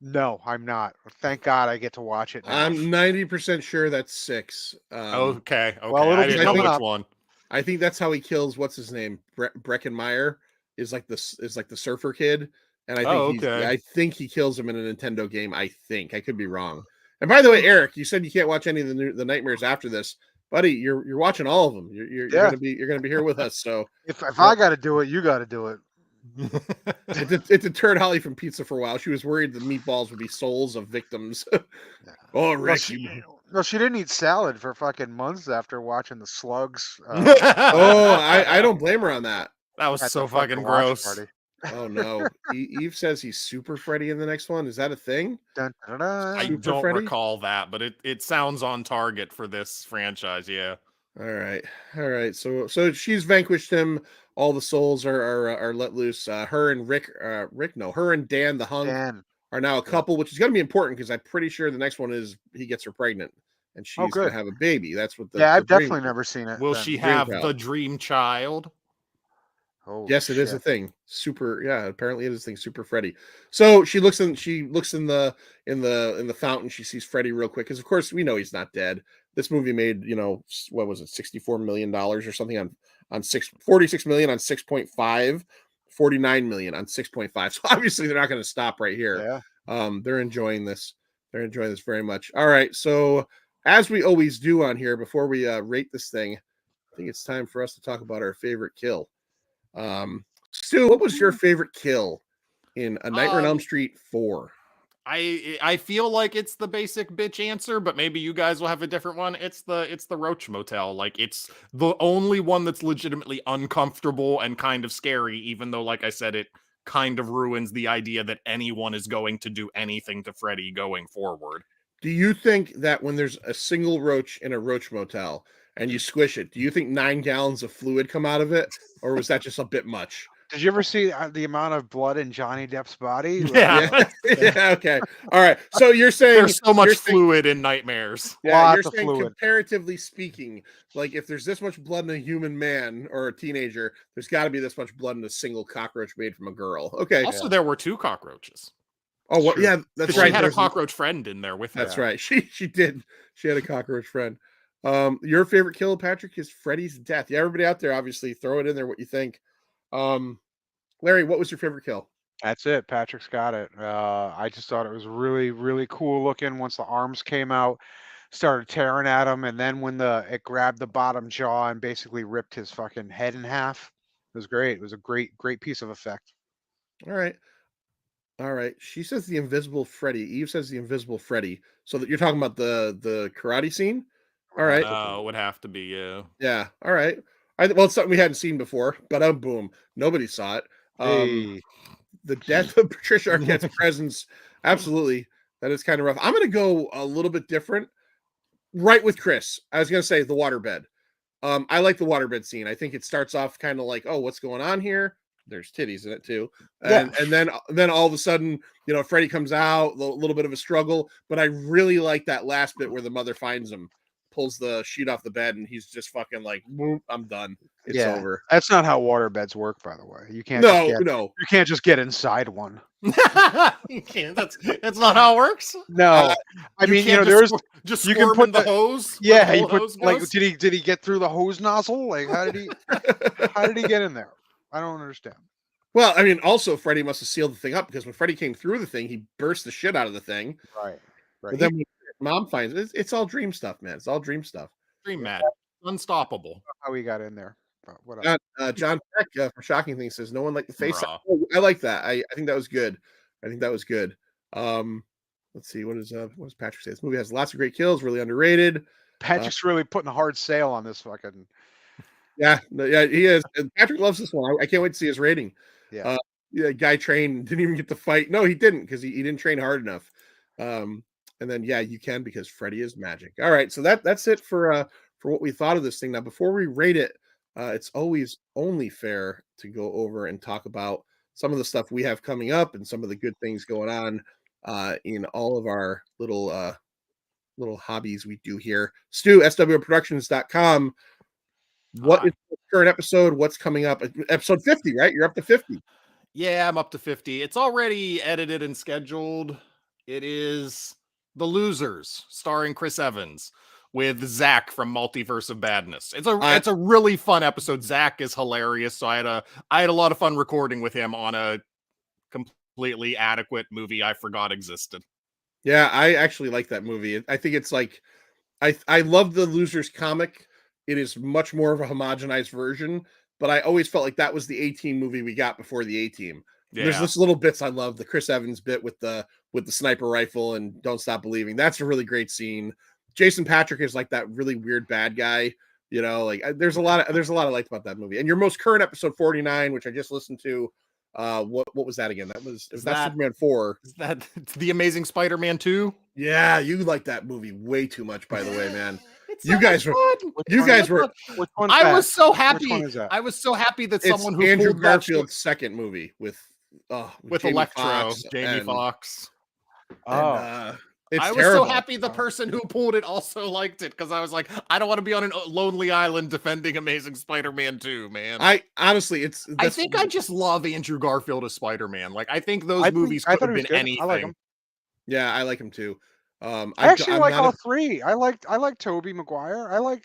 No, I'm not. Thank God I get to watch it now. I'm 90% sure that's 6. Okay. Well, it'll I didn't know coming which up. one. I think that's how he kills. What's his name? Breckenmeyer is like the surfer kid, and I think he kills him in a Nintendo game. I think I could be wrong. And by the way, Eric, you said you can't watch any of the Nightmares after this, buddy. You're watching all of them. You're gonna be here with us. So if I got to do it, you got to do it. It deterred Holly from pizza for a while. She was worried the meatballs would be souls of victims. Oh, Rick. She didn't eat salad for fucking months after watching the slugs. I don't blame her on that. That was so fucking gross. Oh no. Eve says he's Super Freddy in the next one. Is that a thing? Dun, dun, dun. I don't recall that, but it sounds on target for this franchise. Yeah. All right. So she's vanquished him. All the souls are let loose. Her and her and Dan the hunk are now a couple, which is going to be important because I'm pretty sure the next one is he gets her pregnant and she's going to have a baby. That's what I've definitely never seen it. Will she have the dream child? Oh, yes, it is a thing. Super, yeah. Apparently, it is a thing. Super Freddy. So she looks in the fountain. She sees Freddy real quick because, of course, we know he's not dead. This movie made, what was it, $64 million or something on 46 million on 6.5, 49 million on 6.5. So obviously, they're not going to stop right here. Yeah. They're enjoying this. They're enjoying this very much. All right. So as we always do on here, before we rate this thing, I think it's time for us to talk about our favorite kill. Stu, what was your favorite kill in A Nightmare on Elm Street 4? I feel like it's the basic bitch answer, but maybe you guys will have a different one. It's the Roach Motel. Like, it's the only one that's legitimately uncomfortable and kind of scary, even though, like I said, it kind of ruins the idea that anyone is going to do anything to Freddy going forward. Do you think that when there's a single roach in a roach motel and you squish it, do you think 9 gallons of fluid come out of it? Or was that just a bit much? Did you ever see the amount of blood in Johnny Depp's body? Yeah. Yeah. Okay. All right. So you're saying there's so much fluid in Nightmares. Yeah. You're saying comparatively speaking, like if there's this much blood in a human man or a teenager, there's got to be this much blood in a single cockroach made from a girl. Okay. Also, there were 2 cockroaches. Oh, well, yeah. That's right. She had a cockroach friend in there with her. That's right. She did. She had a cockroach friend. Your favorite kill, Patrick, is Freddy's death. Yeah, everybody out there, obviously, throw it in there what you think. Larry, what was your favorite kill? That's it. Patrick's got it. I just thought it was really, really cool looking once the arms came out, started tearing at him, and then when it grabbed the bottom jaw and basically ripped his fucking head in half. It was great. It was a great piece of effect. All right. All right. She says the Invisible Freddy. Eve says the Invisible Freddy. So that you're talking about the karate scene. All right. It would have to be, yeah. Yeah. All right. Well, it's something we hadn't seen before, but boom, nobody saw it. Hey. The death of Patricia Arquette's presence. Absolutely. That is kind of rough. I'm going to go a little bit different. Right with Chris. I was going to say the waterbed. I like the waterbed scene. I think it starts off kind of like, oh, what's going on here? There's titties in it too. And then all of a sudden, Freddy comes out, a little bit of a struggle. But I really like that last bit where the mother finds him, pulls the sheet off the bed, and he's just fucking like, I'm done. It's over. That's not how waterbeds work, by the way. You can't. No. You can't just get inside one. You can't. That's not how it works. No, I mean, there's just you can put the hose. Yeah, he put like, did he get through the hose nozzle? Like, how did he get in there? I don't understand. Well, I mean, also Freddy must have sealed the thing up because when Freddy came through the thing, he burst the shit out of the thing. Right. But then when Mom finds it, it's all dream stuff, man. It's all dream stuff. Dream magic, unstoppable. How he got in there? What John Peck from Shocking Things says no one liked the face. I like that. I think that was good. Let's see, what does Patrick say? This movie has lots of great kills, really underrated. Patrick's really putting a hard sail on this fucking. Yeah, he is. And Patrick loves this one. I can't wait to see his rating. Yeah. Guy trained, didn't even get to fight. No, he didn't because he didn't train hard enough. And then you can because Freddy is magic. All right, so that's it for what we thought of this thing. Now, before we rate it, it's always only fair to go over and talk about some of the stuff we have coming up and some of the good things going on in all of our little hobbies we do here. Stu, swproductions.com. What is the current episode? What's coming up? Episode 50, right? You're up to 50. Yeah, I'm up to 50. It's already edited and scheduled. It is The Losers, starring Chris Evans, with Zach from Multiverse of Badness. It's a really fun episode. Zach is hilarious, so I had a lot of fun recording with him on a completely adequate movie I forgot existed. Yeah, I actually like that movie. I think it's like I love the Losers comic. It is much more of a homogenized version, but I always felt like that was the A-Team movie we got before the A-Team. Yeah. There's this little bits I love. The Chris Evans bit with the sniper rifle and Don't Stop Believing. That's a really great scene. Jason Patrick is like that really weird bad guy. There's a lot I liked about that movie. And your most current episode 49, which I just listened to, what was that again? That was Superman 4. Is that The Amazing Spider-Man 2? Yeah, you like that movie way too much, by the way, man. You guys were. I was so happy. I was so happy that someone who Andrew Garfield's second movie with Electro, Jamie Foxx. I was so happy the person who pulled it also liked it because I was like, I don't want to be on a lonely island defending Amazing Spider-Man 2, man. I honestly, I think I just love Andrew Garfield as Spider-Man. Like, I think those movies could have been anything. I like him. Yeah, I like him too. I actually like all three. I like Tobey Maguire. I like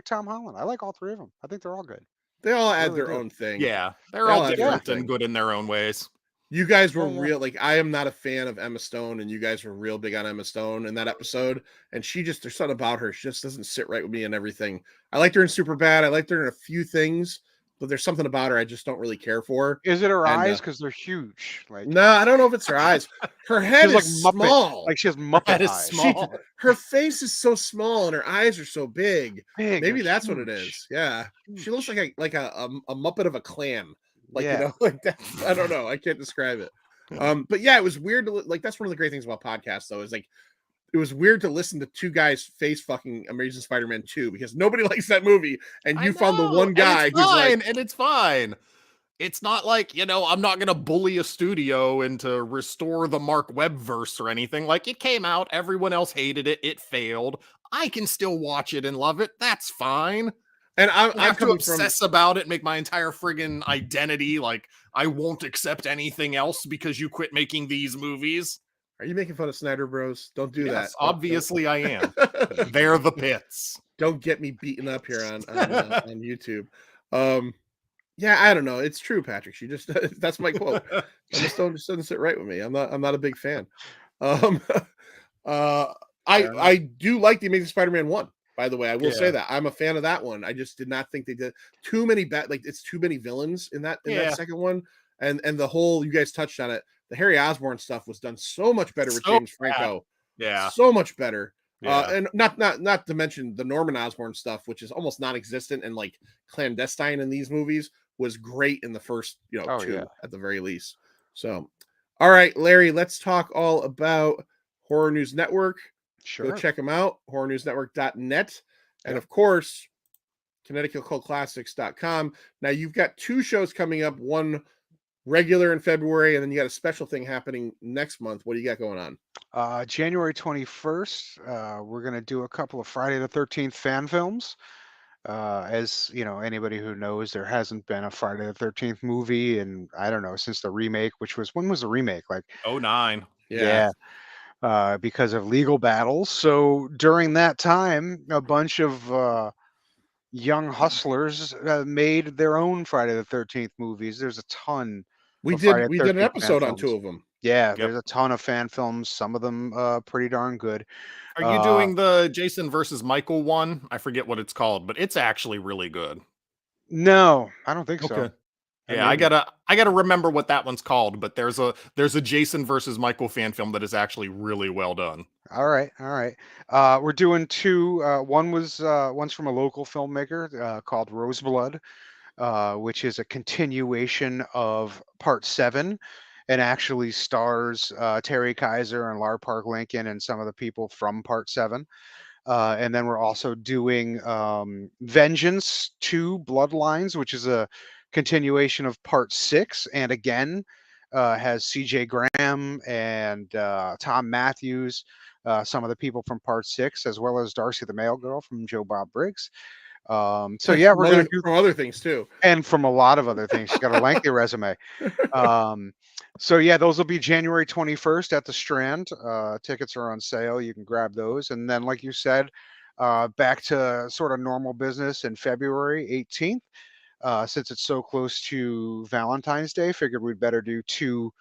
Tom Holland. I like all three of them. I think they're all good. They all add their own thing. Yeah, they're all different and good in their own ways. You guys were real, like, I am not a fan of Emma Stone, and you guys were real big on Emma Stone in that episode. And there's something about her. She just doesn't sit right with me and everything. I liked her in Superbad. I liked her in a few things, but there's something about her I just don't really care for. Is it her eyes? Because they're huge. Like, no, I don't know if it's her eyes. Her head is like small. Like she has Muppet eyes. Small. Her face is so small, and her eyes are so big. Maybe that's what it is. Yeah, she looks like a Muppet of a clam. Like like that. I don't know. I can't describe it. But yeah, it was weird to like. That's one of the great things about podcasts, though, is like it was weird to listen to two guys face fucking Amazing Spider-Man 2 because nobody likes that movie, and you found the one guy who's like, and it's fine. It's not like, I'm not going to bully a studio into restore the Mark Webb verse or anything. Like, it came out, everyone else hated it, it failed. I can still watch it and love it. That's fine. And I have to obsess about it, make my entire friggin' identity like I won't accept anything else because you quit making these movies. Are you making fun of Snyder Bros? Don't do that. Obviously I am. They're the pits. Don't get me beaten up here on YouTube. Yeah, I don't know. It's true, Patrick. She just that's my quote. Emma Stone just doesn't sit right with me. I'm not a big fan. I do like the Amazing Spider-Man 1. By the way, I will say that I'm a fan of that one. I just did not think they did too many it's too many villains in that second one, and the whole, you guys touched on it, the Harry Osborn stuff was done so much better with So James Franco. Yeah. So much better. Yeah. And not to mention the Norman Osborn stuff, which is almost non-existent and like clandestine in these movies, was great in the first, Oh, two yeah. at the very least. So, all right, Larry, let's talk all about Horror News Network. Sure. Go check them out, horrornewsnetwork.net. And Yep. of course, ConnecticutCultClassics.com. Now you've got 2 shows coming up, one regular in February, and then you got a special thing happening next month. What do you got going on? January 21st, we're going to do a couple of Friday the 13th fan films. As you know, anybody who knows, there hasn't been a Friday the 13th movie, and I don't know, since the remake, when was the remake? Like, 09. yeah, because of legal battles. So during that time, a bunch of young hustlers made their own Friday the 13th movies. There's a ton We of Friday did the an 13th fan episode on films. 2 of them. Yeah, Yep. there's a ton of fan films. Some of them pretty darn good. Are you doing the Jason versus Michael one? I forget what it's called, but it's actually really good. No, I don't think so. Okay. Yeah, I gotta remember what that one's called, but there's a Jason versus Michael fan film that is actually really well done. All right. We're doing 2. One's from a local filmmaker called Roseblood, which is a continuation of Part 7, and actually stars Terry Kaiser and Lar Park Lincoln and some of the people from Part 7. And then we're also doing Vengeance 2 Bloodlines, which is a continuation of Part 6, and again has C.J. Graham and Tom Matthews, some of the people from Part 6, as well as Darcy the Mail Girl from Joe Bob Briggs. So yeah, we're going to do from other things too, and from a lot of other things. She's got a lengthy resume. So yeah, those will be January 21st at the Strand. Tickets are on sale. You can grab those. And then, like you said, back to sort of normal business in February 18th. Since it's so close to Valentine's Day, figured we'd better do 2,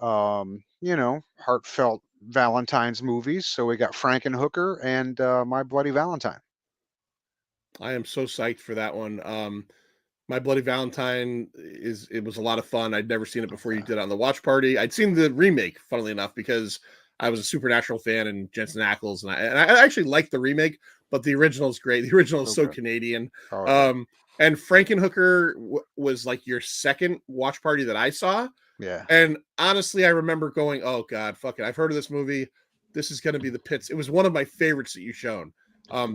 heartfelt Valentine's movies. So we got Frankenhooker and My Bloody Valentine. I am so psyched for that one. My Bloody Valentine it was a lot of fun. I'd never seen it before you did it on the watch party. I'd seen the remake, funnily enough, because I was a Supernatural fan and Jensen Ackles, and I actually liked the remake, but the original is great. The original is so Canadian. Oh, yeah. And Frankenhooker was like your second watch party that I saw. Yeah. And honestly, I remember going, "Oh God, fuck it! I've heard of this movie. This is going to be the pits." It was one of my favorites that you shown.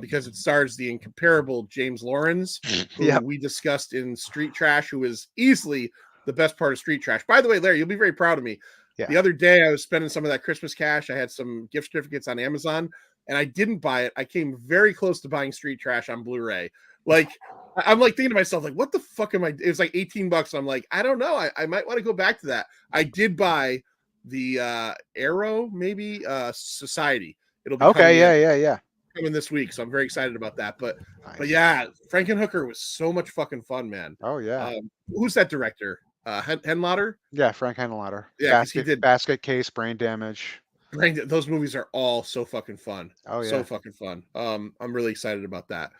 Because it stars the incomparable James Lawrence, who we discussed in Street Trash, who is easily the best part of Street Trash. By the way, Larry, you'll be very proud of me. Yeah. The other day, I was spending some of that Christmas cash. I had some gift certificates on Amazon, and I didn't buy it. I came very close to buying Street Trash on Blu-ray. Like, I'm like thinking to myself, like, what the fuck am I? It was like $18. I'm like, I don't know. I might want to go back to that. I did buy the Arrow, maybe Society. It'll be Yeah. Coming this week, so I'm very excited about that. But Nice. but yeah, Frankenhooker was so much fucking fun, man. Oh yeah. Who's that director? Henlotter? Yeah, Frank Henlotter. Yeah, 'cause he did Basket Case, Brain Damage. Those movies are all so fucking fun. Oh yeah. So fucking fun. I'm really excited about that.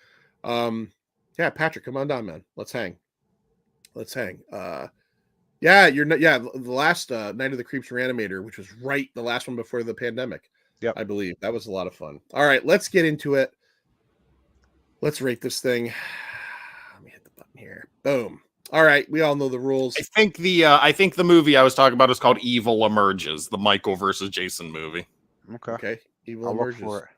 Yeah, Patrick, come on down, man. Let's hang. The last Night of the Creeps Reanimator, which was the last one before the pandemic. Yep. I believe that was a lot of fun. All right, let's get into it. Let's rate this thing. Let me hit the button here. Boom. All right, we all know the rules. I think the movie I was talking about is called Evil Emerges, the Michael versus Jason movie. Okay. Evil I'll Emerges. look for it.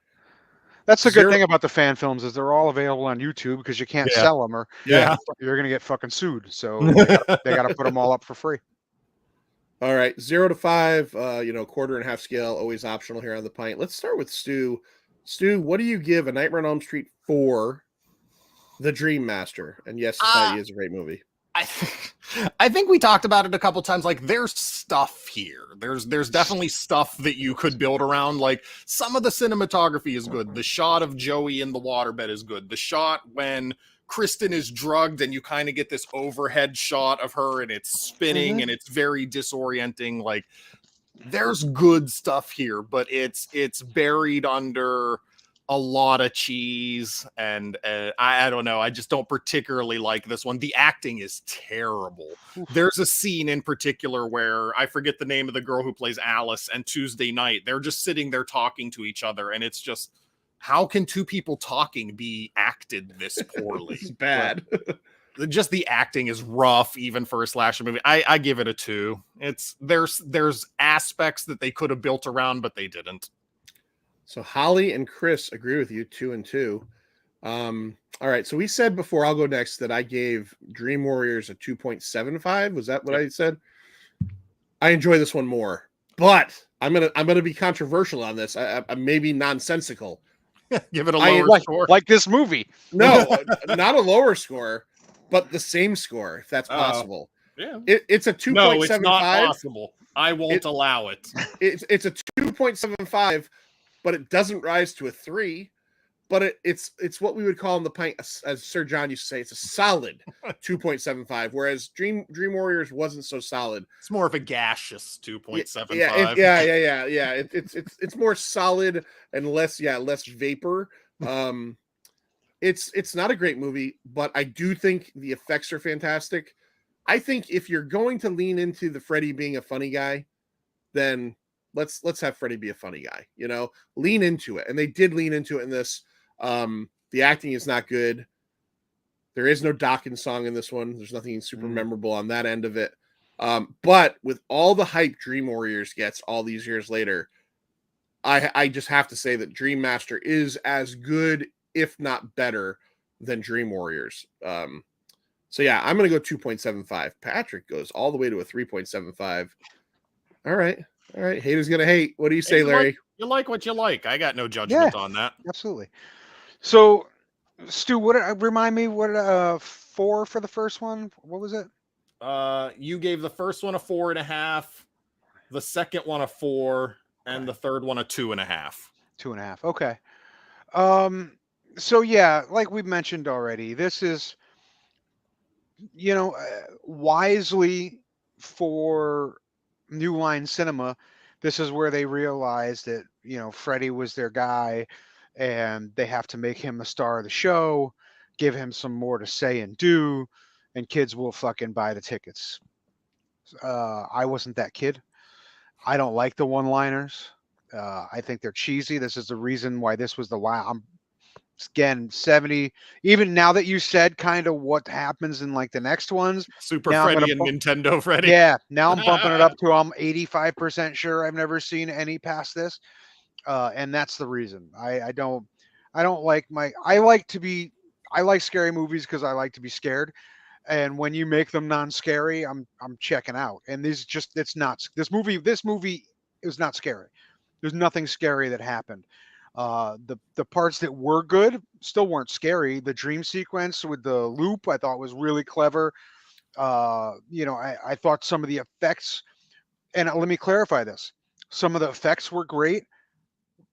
That's the good thing about the fan films is they're all available on YouTube because you can't sell them or you're gonna get fucking sued. So they got to put them all up for free. All right, 0 to 5, quarter and half scale, always optional here on the pint. Let's start with Stu. Stu, what do you give A Nightmare on Elm Street 4, The Dream Master? And yes, Society is a great movie. I think we talked about it a couple times. Like, there's stuff here. There's definitely stuff that you could build around. Like, some of the cinematography is good. The shot of Joey in the waterbed is good. The shot when Kristen is drugged and you kind of get this overhead shot of her and it's spinning and it's very disorienting. Like, there's good stuff here, but it's buried under a lot of cheese, and I don't know. I just don't particularly like this one. The acting is terrible. Oof. There's a scene in particular where I forget the name of the girl who plays Alice, and Tuesday night they're just sitting there talking to each other, and it's just, how can two people talking be acted this poorly? It's bad. Just the acting is rough, even for a slasher movie. I give it a 2. There's aspects that they could have built around, but they didn't. So Holly and Chris agree with you, 2 and 2. All right. So we said before, I'll go next, that I gave Dream Warriors a 2.75. Was that what I said? I enjoy this one more, but I'm gonna be controversial on this. I'm maybe nonsensical. Give it a lower score. Like this movie. No, not a lower score, but the same score, if that's possible. Yeah. It's a 2.75. No, it's not possible. I won't allow it. It's a 2.75, but it doesn't rise to a 3. But it's what we would call in the pint, as Sir John used to say, it's a solid 2.75. Whereas Dream Warriors wasn't so solid. It's more of a gaseous 2.75. Yeah. It's more solid and less vapor. It's not a great movie, but I do think the effects are fantastic. I think if you're going to lean into the Freddy being a funny guy, then let's have Freddy be a funny guy, lean into it. And they did lean into it in this. The acting is not good. There is no Dawkins song in this one. There's nothing super memorable on that end of it. But with all the hype Dream Warriors gets all these years later, I just have to say that Dream Master is as good, if not better, than Dream Warriors. So yeah, I'm going to go 2.75. Patrick goes all the way to a 3.75. All right. Haters going to hate. What do you say, Larry? You like what you like. I got no judgment on that. Absolutely. So, Stu, remind me what 4 for the first one? What was it? You gave the first one a 4.5, the second one a 4, and the third one a 2.5. 2.5. Okay. So yeah, like we mentioned already, this is, wisely for New Line Cinema, this is where they realized that, Freddy was their guy and they have to make him the star of the show, give him some more to say and do, and kids will fucking buy the tickets. I wasn't that kid. I don't like the one-liners. I think they're cheesy. This is the reason why this was the line. Again, 70. Even now that you said kind of what happens in like the next ones, Super Freddy and Nintendo Freddy. Yeah, now I'm bumping it up to I'm 85% sure I've never seen any past this, and that's the reason. I don't like I like scary movies because I like to be scared, and when you make them non-scary, I'm checking out. And this movie is not scary. There's nothing scary that happened. The parts that were good still weren't scary. The dream sequence with the loop I thought was really clever. I thought some of the effects, and let me clarify this, some of the effects were great,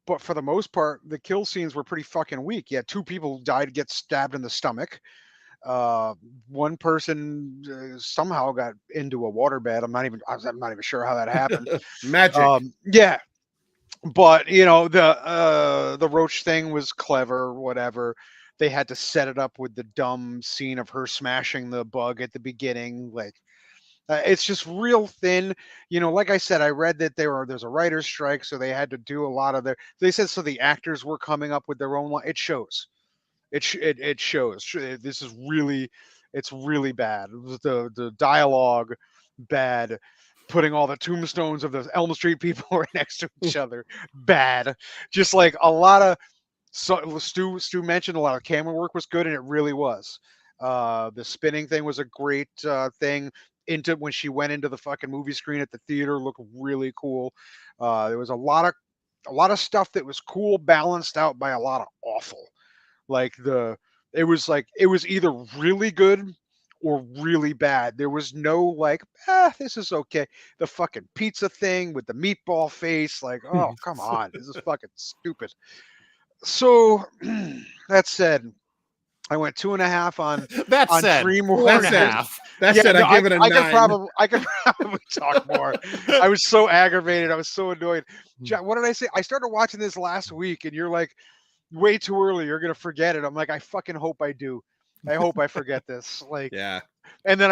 but for the most part, the kill scenes were pretty fucking weak. Yeah, 2 people died, get stabbed in the stomach. One person somehow got into a waterbed. I'm not even sure how that happened. Magic. Yeah. But the roach thing was clever, whatever. They had to set it up with the dumb scene of her smashing the bug at the beginning. Like, it's just real thin. Like I said, I read that there's a writer's strike, so they had to do a lot of they said so the actors were coming up with their own line. It shows. It shows. This is it's really bad. The dialogue, bad. Putting all the tombstones of the Elm Street people right next to each other, bad. Just like a lot of, Stu mentioned a lot of camera work was good, and it really was. The spinning thing was a great thing. When she went into the fucking movie screen at the theater, looked really cool. There was a lot of stuff that was cool, balanced out by a lot of awful. It was either really good or really bad. There was no this is okay. The fucking pizza thing with the meatball face, oh, come on. This is fucking stupid. So that said, I went 2.5 on that on said, Dream 4.5. That said, I give it a 9. I could probably talk more. I was so aggravated. I was so annoyed. John, what did I say? I started watching this last week, and you're like, way too early. You're gonna forget it. I'm like, I fucking hope I do. I hope I forget this. Like, Yeah. and then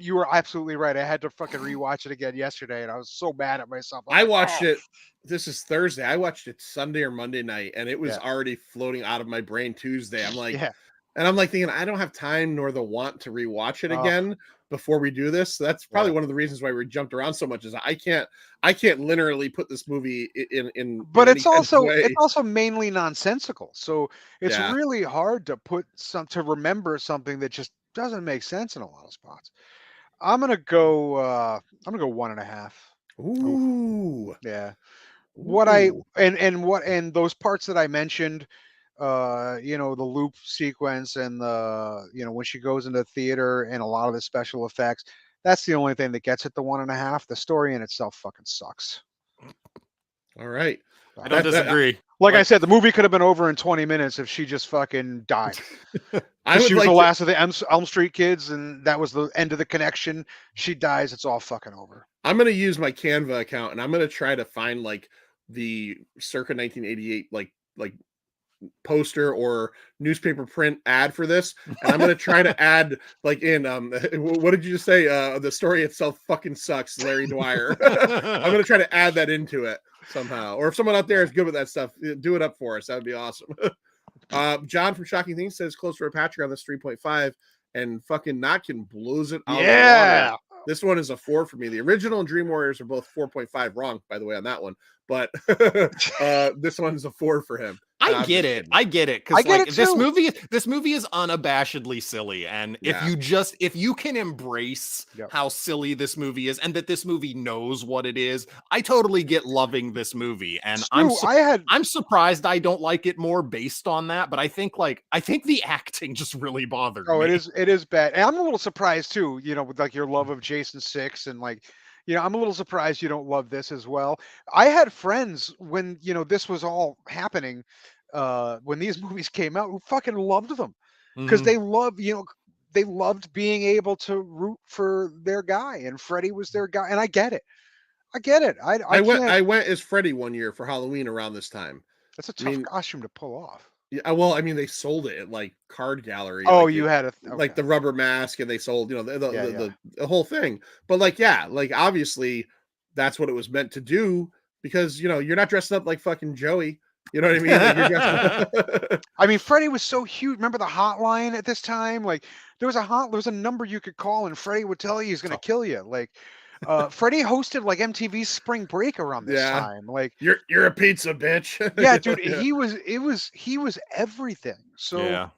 you were absolutely right. I had to fucking rewatch it again yesterday, and I was so mad at myself. I I'm like, watched "Oh." it. This is Thursday. I watched it Sunday or Monday night, and it was Yeah. already floating out of my brain Tuesday. I'm like, Yeah. and I'm like thinking, I don't have time nor the want to rewatch it Oh, again before we do this. So that's probably yeah. one of the reasons why we jumped around so much. Is I can't literally put this movie in But any kind of way. it's also mainly nonsensical. So it's Yeah. really hard to remember something that just doesn't make sense in a lot of spots. I'm gonna go 1.5. Ooh. Yeah. Ooh. And those parts that I mentioned, the loop sequence and when she goes into theater and a lot of the special effects, that's the only thing that gets it to 1.5. The story in itself fucking sucks. All right. I don't disagree. Like I said, the movie could have been over in 20 minutes if she just fucking died. I would She was like the to, last of the Elm Street kids, and that was the end of the connection. She dies, it's all fucking over. I'm gonna use my Canva account and I'm gonna try to find like the circa 1988 like poster or newspaper print ad for this, and I'm gonna try to add like in what did you just say? The story itself fucking sucks, Larry Dwyer. I'm gonna try to add that into it somehow. Or if someone out there is good with that stuff, do it up for us. That would be awesome. John from Shocking Things says close for a Patrick on this 3.5, and fucking Notkin blows it out of the water. This one is a 4 for me. The original and Dream Warriors are both 4.5. Wrong, by the way, on that one. But this one's a 4 for him. I get it. I get it. Because like this movie is unabashedly silly. And if you can embrace how silly this movie is and that this movie knows what it is, I totally get loving this movie. And I'm surprised I don't like it more based on that. But I think the acting just really bothered me. It is bad. And I'm a little surprised too, with like your love of Jason 6 and like, I'm a little surprised you don't love this as well. I had friends when, this was all happening, when these movies came out, who fucking loved them because they loved being able to root for their guy, and Freddy was their guy. And I get it. I went as Freddy one year for Halloween around this time. That's a tough costume to pull off. Yeah, well, I mean, they sold it at like Card Gallery. Oh, like you had like the rubber mask, and they sold, the whole thing. But like, obviously, that's what it was meant to do because you're not dressed up like fucking Joey. You know what I mean? Like I mean, Freddy was so huge. Remember the hotline at this time? Like there was a number you could call, and Freddy would tell you he's going to kill you. Like Freddy hosted like MTV's Spring Break around this time. Like you're a pizza bitch. Yeah, dude. He was everything. So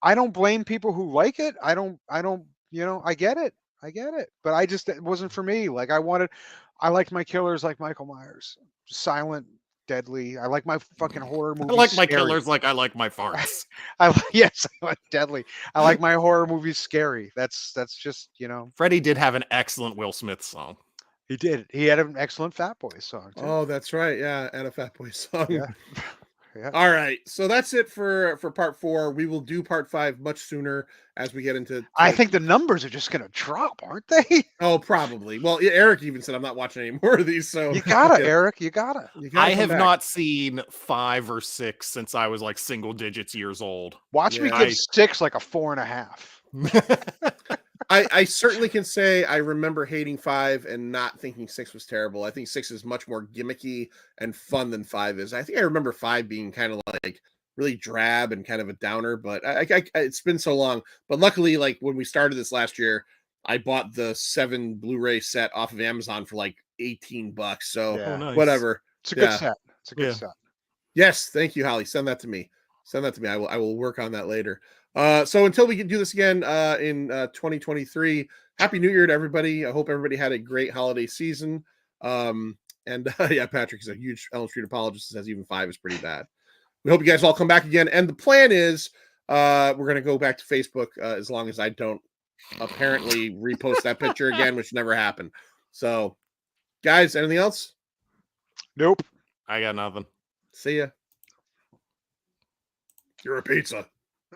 I don't blame people who like it. I don't. I get it. But it wasn't for me. Like I liked my killers like Michael Myers, silent, deadly. I like my fucking horror movies. I like my killers like I like my farts. Yes, I like deadly. I like my horror movies scary. That's just Freddy did have an excellent Will Smith song. He did. He had an excellent Fat Boy song too. Oh, that's right. Yeah, and a Fat Boy song. Yeah. All right, so that's it for part 4. We will do part 5 much sooner as we get into. I think the numbers are just gonna drop, aren't they? Oh, probably. Well, Eric even said I'm not watching any more of these. So you gotta, Eric. You gotta. I have not seen 5 or 6 since I was like single digits years old. Watch me give 6 like a 4.5. I certainly can say I remember hating 5 and not thinking 6 was terrible. I think 6 is much more gimmicky and fun than 5 is. I think I remember 5 being kind of like really drab and kind of a downer, but it's been so long. But luckily, like when we started this last year, I bought the 7 Blu-ray set off of Amazon for like $18. So nice. Whatever. It's a good set. It's a good set. Yes, thank you, Holly. Send that to me. I will work on that later. So until we can do this again in 2023, Happy New Year to everybody. I hope everybody had a great holiday season. Patrick is a huge Elm Street apologist, says even 5 is pretty bad. We hope you guys all come back again. And the plan is we're going to go back to Facebook as long as I don't apparently repost that picture again, which never happened. So, guys, anything else? Nope. I got nothing. See ya. You're a pizza.